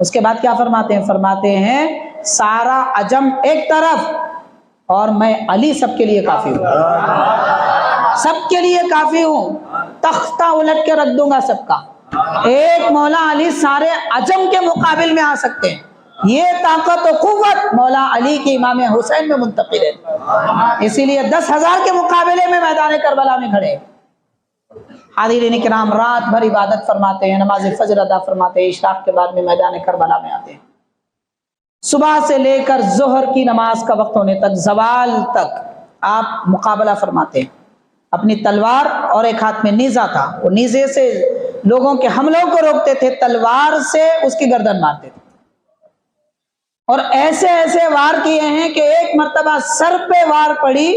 اس کے بعد کیا فرماتے ہیں؟ فرماتے ہیں سارا عجم ایک طرف اور میں علی سب کے لیے کافی ہوں، سب کے لیے کافی ہوں، تختہ الٹ کے رکھ دوں گا سب کا۔ ایک مولا علی سارے عجم کے مقابل میں آ سکتے ہیں، یہ طاقت و قوت مولا علی کی امام حسین میں منتقل ہے، اسی لیے 10,000 کے مقابلے میں میدان کربلا میں کھڑے۔ حاضرین کرام، رات بھر عبادت فرماتے ہیں، نماز فجر ادا فرماتے ہیں، اشراق کے بعد میں میدان کربلا میں آتے ہیں۔ صبح سے لے کر ظہر کی نماز کا وقت ہونے تک، زوال تک آپ مقابلہ فرماتے ہیں۔ اپنی تلوار اور ایک ہاتھ میں نیزہ تھا، وہ نیزے سے لوگوں کے حملوں کو روکتے تھے، تلوار سے اس کی گردن مارتے تھے، اور ایسے ایسے وار کیے ہیں کہ ایک مرتبہ سر پہ وار پڑی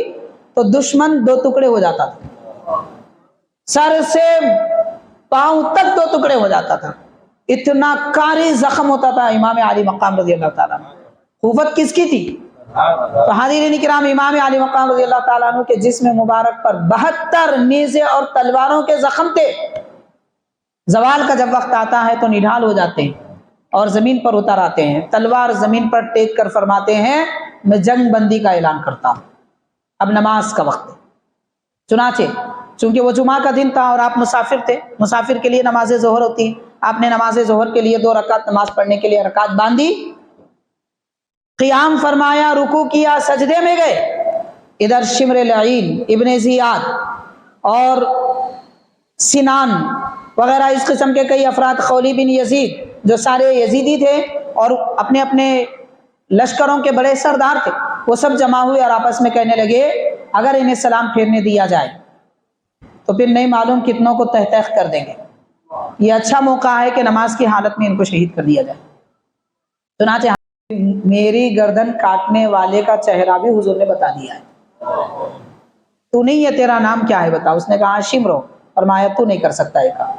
تو دشمن 2 ٹکڑے ہو جاتا تھا، سر سے پاؤں تک 2 ٹکڑے ہو جاتا تھا، اتنا کاری زخم ہوتا تھا امام علی مقام رضی اللہ تعالیٰ عنہ۔ قوت کس کی تھی؟ تو حاضرین کرام، امام علی مقام رضی اللہ تعالیٰ عنہ کے جسم مبارک پر 72 نیزے اور تلواروں کے زخم تھے۔ زوال کا جب وقت آتا ہے تو نڈھال ہو جاتے ہیں اور زمین پر اتر آتے ہیں، تلوار زمین پر ٹیک کر فرماتے ہیں میں جنگ بندی کا اعلان کرتا ہوں، اب نماز کا وقت ہے۔ چنانچہ چونکہ وہ جمعہ کا دن تھا اور آپ مسافر تھے، مسافر کے لیے نماز ظہر ہوتی ہے، آپ نے نماز ظہر کے لیے 2 رکعت نماز پڑھنے کے لیے رکعت باندھی، قیام فرمایا، رکوع کیا، سجدے میں گئے۔ ادھر شمر لعین، ابن زیاد اور سنان وغیرہ اس قسم کے کئی افراد، خولی بن یزید، جو سارے یزیدی تھے اور اپنے اپنے لشکروں کے بڑے سردار تھے، وہ سب جمع ہوئے اور آپس میں کہنے لگے اگر انہیں سلام پھیرنے دیا جائے تو پھر نہیں معلوم کتنوں کو تہ تہ کر دیں گے، یہ اچھا موقع ہے کہ نماز کی حالت میں ان کو شہید کر دیا جائے۔ چنانچہ میری گردن کاٹنے والے کا چہرہ بھی حضور نے بتا دیا ہے، تو نہیں، یہ تیرا نام کیا ہے بتا؟ اس نے کہا شمرو، فرمایا تو نہیں کر سکتا یہ کام۔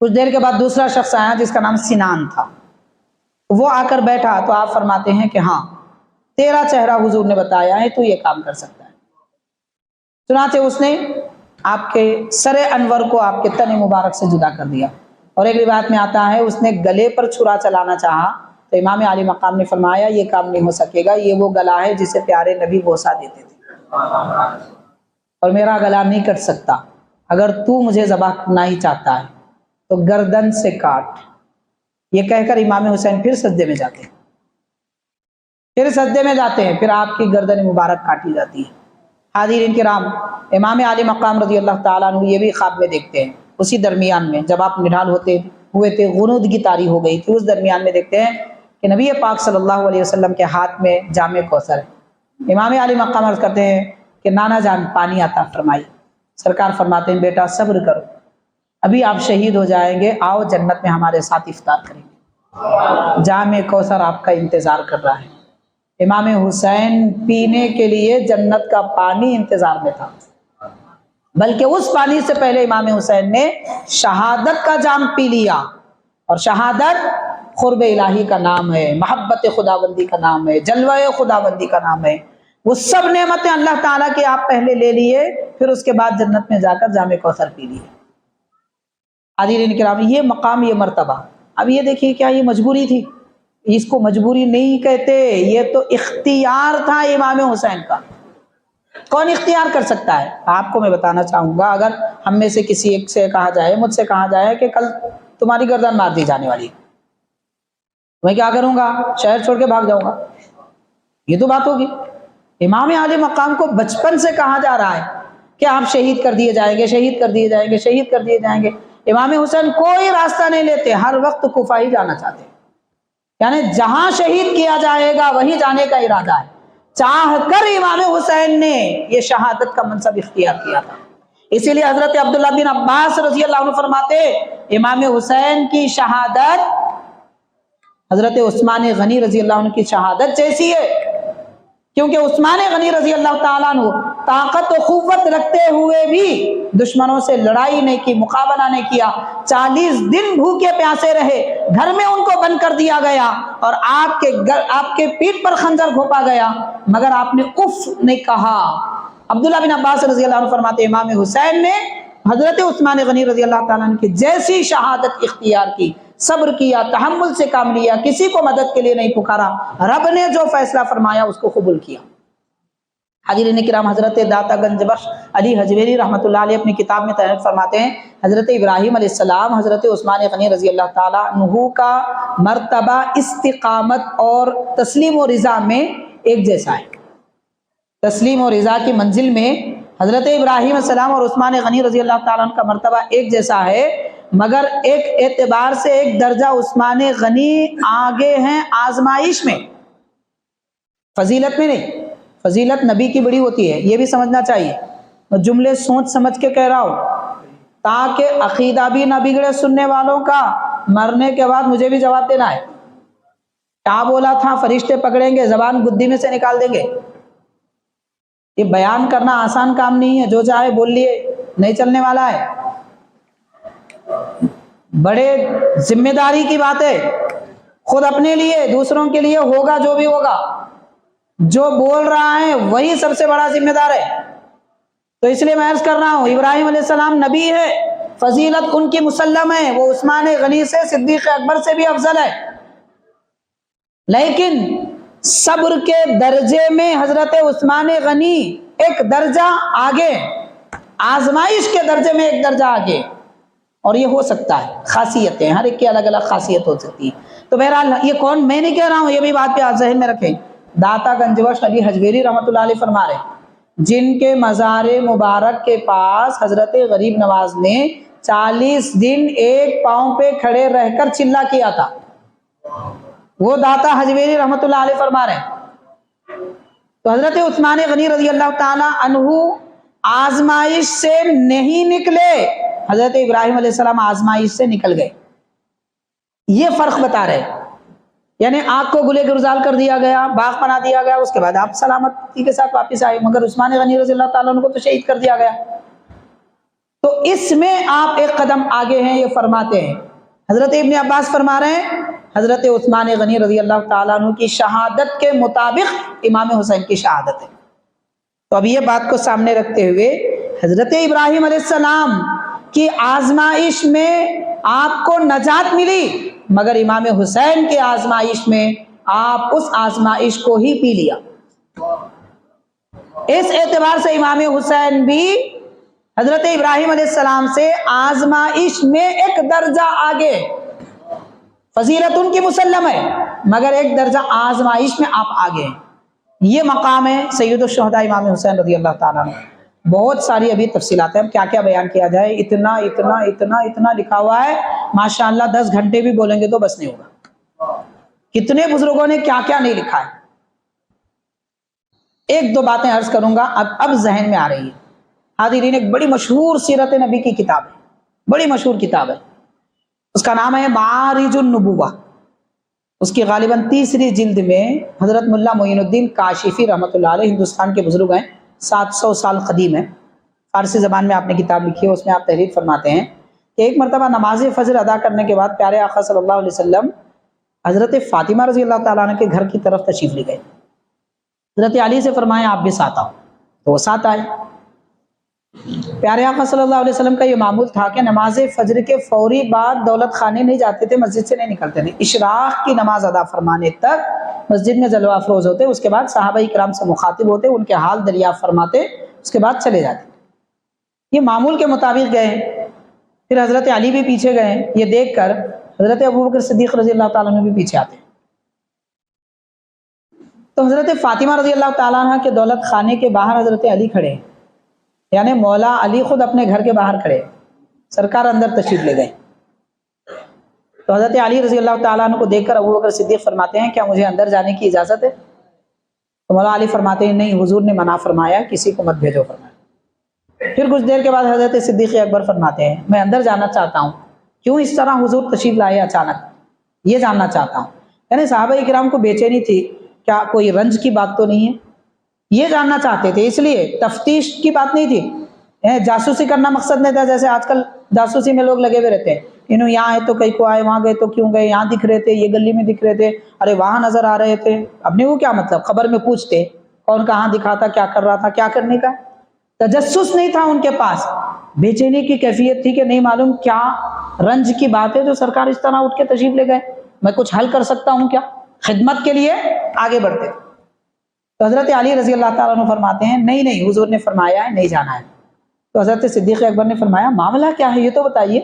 کچھ دیر کے بعد دوسرا شخص آیا جس کا نام سنان تھا، وہ آ کر بیٹھا تو آپ فرماتے ہیں کہ ہاں تیرا چہرہ حضور نے بتایا ہے، تو یہ کام کر سکتا ہے۔ چنانچہ اس نے آپ کے سر انور کو آپ کے تن مبارک سے جدا کر دیا، اور ایک روایت میں آتا ہے اس نے گلے پر چھرا چلانا چاہا تو امام علی مقام نے فرمایا یہ کام نہیں ہو سکے گا، یہ وہ گلا ہے جسے پیارے نبی بوسہ دیتے تھے، اور میرا گلا نہیں کٹ سکتا، اگر تو مجھے ذبح کرنا ہی چاہتا ہے تو گردن سے کاٹ۔ یہ کہہ کر امام حسین پھر سجدے میں جاتے ہیں، پھر آپ کی گردن مبارک کاٹی جاتی ہے۔ حاضرین کرام، امام علی مقام رضی اللہ تعالیٰ عنہ یہ بھی خواب میں دیکھتے ہیں، اسی درمیان میں جب آپ نڈھال ہوئے تھے، غنودگی طاری ہو گئی تھی، اس درمیان میں دیکھتے ہیں کہ نبی پاک صلی اللہ علیہ وسلم کے ہاتھ میں جام کوثر ہے۔ امام علی مقام عرض کرتے ہیں کہ نانا جان پانی عطا فرمائی۔ سرکار فرماتے ہیں بیٹا صبر کرو، ابھی آپ شہید ہو جائیں گے، آؤ جنت میں ہمارے ساتھ افطار کریں گے۔ جام کوثر آپ کا انتظار کر رہا ہے۔ امام حسین پینے کے لیے جنت کا پانی انتظار میں تھا، بلکہ اس پانی سے پہلے امام حسین نے شہادت کا جام پی لیا، اور شہادت قرب الہی کا نام ہے، محبت خداوندی کا نام ہے، جلوہ خداوندی کا نام ہے۔ وہ سب نعمتیں اللہ تعالیٰ کی آپ پہلے لے لیے، پھر اس کے بعد جنت میں جا کر جام کوثر پی لیے۔ حاضرین کرام، یہ مقام، یہ مرتبہ، اب یہ دیکھیے کیا یہ مجبوری تھی؟ اس کو مجبوری نہیں کہتے، یہ تو اختیار تھا امام حسین کا۔ کون اختیار کر سکتا ہے؟ آپ کو میں بتانا چاہوں گا، اگر ہم میں سے کسی ایک سے کہا جائے، مجھ سے کہا جائے کہ کل تمہاری گردن مار دی جانے والی، میں کیا کروں گا؟ شہر چھوڑ کے بھاگ جاؤں گا، یہ تو بات ہوگی۔ امام عالی مقام کو بچپن سے کہا جا رہا ہے کہ آپ شہید کر دیے جائیں گے، شہید کر دیے جائیں گے، شہید کر دیے جائیں گے۔ امام حسین کوئی راستہ نہیں لیتے، ہر وقت کوفہ ہی جانا چاہتے، یعنی جہاں شہید کیا جائے گا وہیں جانے کا ارادہ ہے۔ چاہ کر امام حسین نے یہ شہادت کا منصب اختیار کیا تھا۔ اسی لیے حضرت عبداللہ بن عباس رضی اللہ عنہ فرماتے، امام حسین کی شہادت حضرت عثمان غنی رضی اللہ عنہ کی شہادت جیسی ہے، کیونکہ عثمان غنی رضی اللہ تعالیٰ عنہ طاقت و قوت رکھتے ہوئے بھی دشمنوں سے لڑائی نہیں کی، مقابلہ نہیں کیا، 40 دن بھوکے پیاسے رہے، گھر میں ان کو بند کر دیا گیا، اور آپ کے پیٹھ پر خنجر گھونپا گیا، مگر آپ نے اف نہیں کہا۔ عبداللہ بن عباس رضی اللہ عنہ فرماتے، امام حسین نے حضرت عثمان غنی رضی اللہ تعالیٰ عنہ کی جیسی شہادت اختیار کی، صبر کیا، تحمل سے کام لیا، کسی کو مدد کے لیے نہیں پکارا، رب نے جو فیصلہ فرمایا اس کو قبول کیا۔ حاضرین کرام، حضرت داتا گنج بخش علی حجویری رحمۃ اللہ علیہ اپنی کتاب میں تعریف فرماتے ہیں، حضرت ابراہیم علیہ السلام حضرت عثمان غنی رضی اللہ تعالیٰ عنہ کا مرتبہ استقامت اور تسلیم و رضا میں ایک جیسا ہے۔ تسلیم و رضا کی منزل میں حضرت ابراہیم علیہ السلام اور عثمان غنی رضی اللہ تعالیٰ عنہ کا مرتبہ ایک جیسا ہے، مگر ایک اعتبار سے ایک درجہ عثمان غنی آگے ہیں آزمائش میں، فضیلت میں نہیں۔ فضیلت نبی کی بڑی ہوتی ہے، یہ بھی سمجھنا چاہیے۔ میں جملے سوچ سمجھ کے کہہ رہا ہوں تاکہ عقیدہ بھی نہ بگڑے سننے والوں کا، مرنے کے بعد مجھے بھی جواب دینا ہے۔ کیا بولا تھا؟ فرشتے پکڑیں گے، زبان گدی میں سے نکال دیں گے۔ یہ بیان کرنا آسان کام نہیں ہے، جو چاہے بول لیے، نہیں چلنے والا ہے۔ بڑے ذمہ داری کی بات ہے، خود اپنے لیے، دوسروں کے لیے ہوگا جو بھی ہوگا، جو بول رہا ہے وہی سب سے بڑا ذمہ دار ہے۔ تو اس لیے میں عرض کر رہا ہوں، ابراہیم علیہ السلام نبی ہے، فضیلت ان کی مسلم ہے، وہ عثمان غنی سے، صدیق اکبر سے بھی افضل ہے، لیکن صبر کے درجے میں حضرت عثمان غنی ایک درجہ آگے، آزمائش کے درجے میں ایک درجہ آگے، اور یہ ہو سکتا ہے، خاصیتیں ہر ایک کی الگ الگ خاصیت ہو سکتی ہے۔ تو بہرحال یہ کون، میں نہیں کہہ رہا ہوں، یہ بھی بات پہ آپ ذہن میں رکھیں، داتا گنج بخش علی حجویری رحمۃ اللہ علیہ فرما رہے، جن کے مزار مبارک کے پاس حضرت غریب نواز نے 40 دن ایک پاؤں پہ کھڑے رہ کر چلا کیا تھا، وہ داتا حجویری رحمۃ اللہ علیہ فرما رہے۔ تو حضرت عثمان غنی رضی اللہ تعالی عنہ آزمائش سے نہیں نکلے، حضرت ابراہیم علیہ السلام آزمائش سے نکل گئے، یہ فرق بتا رہے۔ یعنی آگ کو گلے گلزار کر دیا گیا، باغ بنا دیا گیا، اس کے بعد آپ سلامتی کے ساتھ واپس آئے، مگر عثمان غنی رضی اللہ تعالیٰ عنہ کو تو شہید کر دیا گیا۔ تو اس میں آپ ایک قدم آگے ہیں، یہ فرماتے ہیں۔ حضرت ابن عباس فرما رہے ہیں، حضرت عثمان غنی رضی اللہ تعالیٰ عنہ کی شہادت کے مطابق امام حسین کی شہادت ہے۔ تو اب یہ بات کو سامنے رکھتے ہوئے حضرت ابراہیم علیہ السلام کی آزمائش میں آپ کو نجات ملی، مگر امام حسین کے آزمائش میں آپ اس آزمائش کو ہی پی لیا۔ اس اعتبار سے امام حسین بھی حضرت ابراہیم علیہ السلام سے آزمائش میں ایک درجہ آگے، فضیلت ان کی مسلم ہے، مگر ایک درجہ آزمائش میں آپ آگے ہیں۔ یہ مقام ہے سید الشہداء امام حسین رضی اللہ تعالیٰ عنہ۔ بہت ساری ابھی تفصیلات ہیں، کیا کیا بیان کیا جائے، اتنا اتنا اتنا اتنا لکھا ہوا ہے، ماشاءاللہ 10 گھنٹے بھی بولیں گے تو بس نہیں ہوگا، کتنے بزرگوں نے کیا کیا نہیں لکھا ہے۔ ایک دو باتیں عرض کروں گا، اب ذہن میں آ رہی ہے۔ حاضرین، ایک بڑی مشہور سیرت نبی کی کتاب ہے، بڑی مشہور کتاب ہے، اس کا نام ہے معارج النبوہ۔ اس کی غالباً تیسری جلد میں حضرت ملا معین الدین کاشفی رحمۃ اللہ علیہ ہندوستان کے بزرگ ہیں، 700 سال قدیم ہیں، فارسی زبان میں آپ نے کتاب لکھی ہے، اس میں آپ تحریر فرماتے ہیں کہ ایک مرتبہ نماز فجر ادا کرنے کے بعد پیارے آقا صلی اللہ علیہ وسلم حضرت فاطمہ رضی اللہ تعالیٰ عنہ کے گھر کی طرف تشریف لے گئے۔ حضرت علی سے فرمایا آپ بھی ساتھ آؤ، تو وہ ساتھ آئے۔ پیارے آقا صلی اللہ علیہ وسلم کا یہ معمول تھا کہ نماز فجر کے فوری بعد دولت خانے نہیں جاتے تھے، مسجد سے نہیں نکلتے تھے، اشراق کی نماز ادا فرمانے تک مسجد میں جلوہ افروز ہوتے، اس کے بعد صحابہ کرام سے مخاطب ہوتے، ان کے حال دریافت فرماتے، اس کے بعد چلے جاتے۔ یہ معمول کے مطابق گئے، پھر حضرت علی بھی پیچھے گئے، یہ دیکھ کر حضرت ابوبکر صدیق رضی اللہ تعالیٰ عنہ بھی پیچھے آتے۔ تو حضرت فاطمہ رضی اللہ تعالیٰ عنہ کے دولت خانے کے باہر حضرت علی کھڑے، یعنی مولا علی خود اپنے گھر کے باہر کھڑے، سرکار اندر تشریف لے گئے۔ تو حضرت علی رضی اللہ تعالیٰ عنہ کو دیکھ کر ابوبکر صدیق فرماتے ہیں کیا مجھے اندر جانے کی اجازت ہے؟ تو مولا علی فرماتے ہیں نہیں، حضور نے منع فرمایا، کسی کو مت بھیجو فرمایا۔ پھر کچھ دیر کے بعد حضرت صدیق اکبر فرماتے ہیں میں اندر جانا چاہتا ہوں، کیوں اس طرح حضور تشریف لائے اچانک، یہ جاننا چاہتا ہوں۔ یعنی صحابہ کرام کو بے چینی تھی، کیا کوئی رنج کی بات تو نہیں ہے، یہ جاننا چاہتے تھے، اس لیے تفتیش کی بات نہیں تھی، جاسوسی کرنا مقصد نہیں تھا، جیسے آج کل جاسوسی میں لوگ لگے ہوئے رہتے ہیں، انہوں یہاں آئے تو کہیں کو آئے، وہاں گئے تو کیوں گئے، یہاں دکھ رہے تھے، یہ گلی میں دکھ رہے تھے، ارے وہاں نظر آ رہے تھے، اب نے وہ کیا مطلب، خبر میں پوچھتے کون کہاں دکھاتا، کیا کر رہا تھا، کیا کرنے کا تجسس نہیں تھا ان کے پاس، بے چینی کی کیفیت تھی کہ نہیں معلوم کیا رنج کی بات ہے جو سرکار اس طرح اٹھ کے تشریف لے گئے، میں کچھ حل کر سکتا ہوں کیا، خدمت کے لیے آگے بڑھتے۔ تو حضرت علی رضی اللہ تعالیٰ عنہ فرماتے ہیں نہیں نہیں، حضور نے فرمایا ہے نہیں جانا ہے۔ تو حضرت صدیق اکبر نے فرمایا معاملہ کیا ہے یہ تو بتائیے۔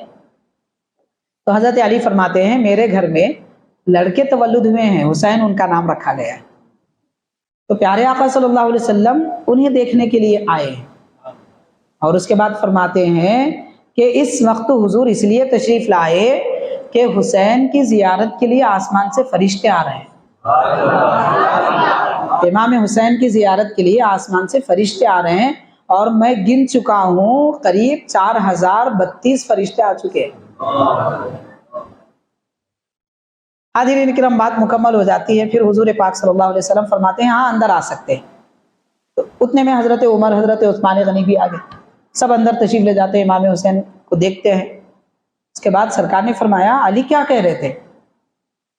تو حضرت علی فرماتے ہیں میرے گھر میں لڑکے تولد ہوئے ہیں، حسین ان کا نام رکھا گیا ہے، تو پیارے آقا صلی اللہ علیہ وسلم انہیں دیکھنے کے لیے آئے ہیں۔ اور اس کے بعد فرماتے ہیں کہ اس وقت حضور اس لیے تشریف لائے کہ حسین کی زیارت کے لیے آسمان سے فرشتے آ رہے ہیں، امام حسین کی زیارت کے لیے آسمان سے فرشتے آ رہے ہیں، اور میں گن چکا ہوں قریب 4032 فرشتے آ چکے ہیں۔ حاضرین کرام بات مکمل ہو جاتی ہے، پھر حضور پاک صلی اللہ علیہ وسلم فرماتے ہیں ہاں اندر آ سکتے ہیں۔ تو اتنے میں حضرت عمر، حضرت عثمان غنی بھی آ گئے، سب اندر تشریف لے جاتے ہیں، امام حسین کو دیکھتے ہیں۔ اس کے بعد سرکار نے فرمایا علی کیا کہہ رہے تھے،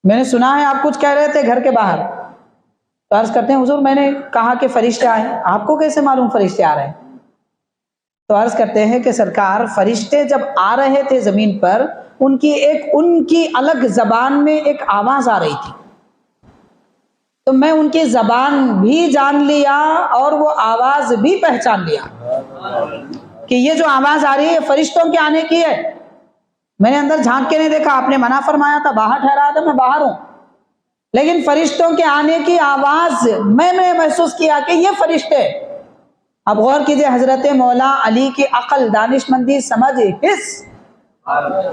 میں نے سنا ہے آپ کچھ کہہ رہے تھے گھر کے باہر۔ تو عرض کرتے ہیں حضور میں نے کہا کہ فرشتے آئے، آپ کو کیسے معلوم فرشتے آ رہے ہیں؟ تو عرض کرتے ہیں کہ سرکار فرشتے جب آ رہے تھے زمین پر، ان کی الگ زبان میں ایک آواز آ رہی تھی، تو میں ان کی زبان بھی جان لیا اور وہ آواز بھی پہچان لیا کہ یہ جو آواز آ رہی ہے فرشتوں کے آنے کی ہے۔ میں نے اندر جھانک کے نہیں دیکھا، آپ نے منع فرمایا تھا، باہر ٹھہرایا تھا، میں باہر ہوں، لیکن فرشتوں کے آنے کی آواز میں نے محسوس کیا کہ یہ فرشتے۔ اب غور کیجئے حضرت مولا علی کی عقل، دانش مندی، سمجھ، حس،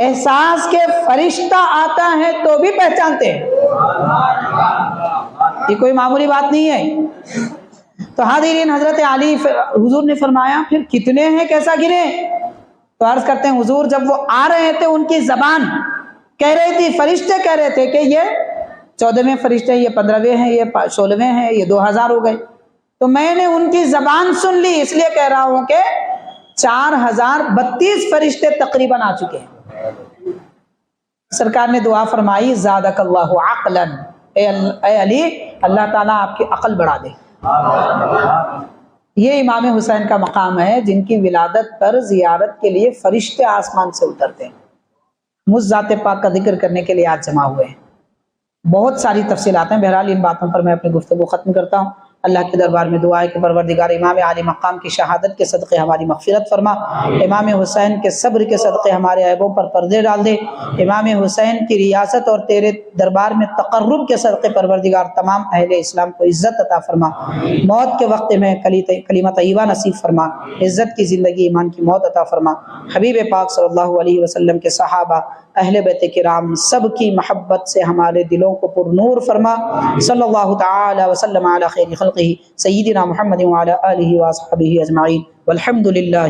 احساس کے فرشتہ آتا ہے تو بھی پہچانتے ہیں، یہ کوئی معمولی بات نہیں ہے۔ تو حاضرین حضرت علی، حضور نے فرمایا پھر کتنے ہیں کیسا گنے؟ تو عرض کرتے ہیں حضور جب وہ آ رہے تھے ان کی زبان کہہ رہی تھی، فرشتے کہہ رہے تھے کہ یہ 14ویں فرشتے، یہ 15ویں ہیں، یہ 16ویں ہیں، یہ 2000 ہو گئے، تو میں نے ان کی زبان سن لی، اس لیے کہہ رہا ہوں کہ 4032 فرشتے تقریباً آ چکے ہیں۔ سرکار نے دعا فرمائی زادک اللہ عقلا، اے علی اللہ تعالیٰ آپ کی عقل بڑھا دے۔ یہ امام حسین کا مقام ہے جن کی ولادت پر زیارت کے لیے فرشتے آسمان سے اترتے ہیں، مجھ ذات پاک کا ذکر کرنے کے لیے آج جمع ہوئے ہیں۔ بہت ساری تفصیلات ہیں، بہرحال ان باتوں پر میں اپنی گفتگو ختم کرتا ہوں۔ اللہ کے دربار میں دعا ہے کہ پروردگار امام عالی مقام کی شہادت کے صدقے ہماری مغفرت فرما، امام حسین کے صبر کے صدقے ہمارے عیبوں پر پردے ڈال دے، امام حسین کی ریاست اور تیرے دربار میں تقرب کے صدقے پروردگار تمام اہل اسلام کو عزت عطا فرما، موت کے وقت میں کلمہ طیبہ نصیب فرما، عزت کی زندگی، ایمان کی موت عطا فرما، حبیب پاک صلی اللہ علیہ وسلم کے صحابہ، اہل بیت کرام سب کی محبت سے ہمارے دلوں کو پر نور فرما، صلی اللہ تعالی وسلم علی خیر خلقہ سیدنا محمد وعلی آلہ واصحابہ اجمعین، والحمد للہ۔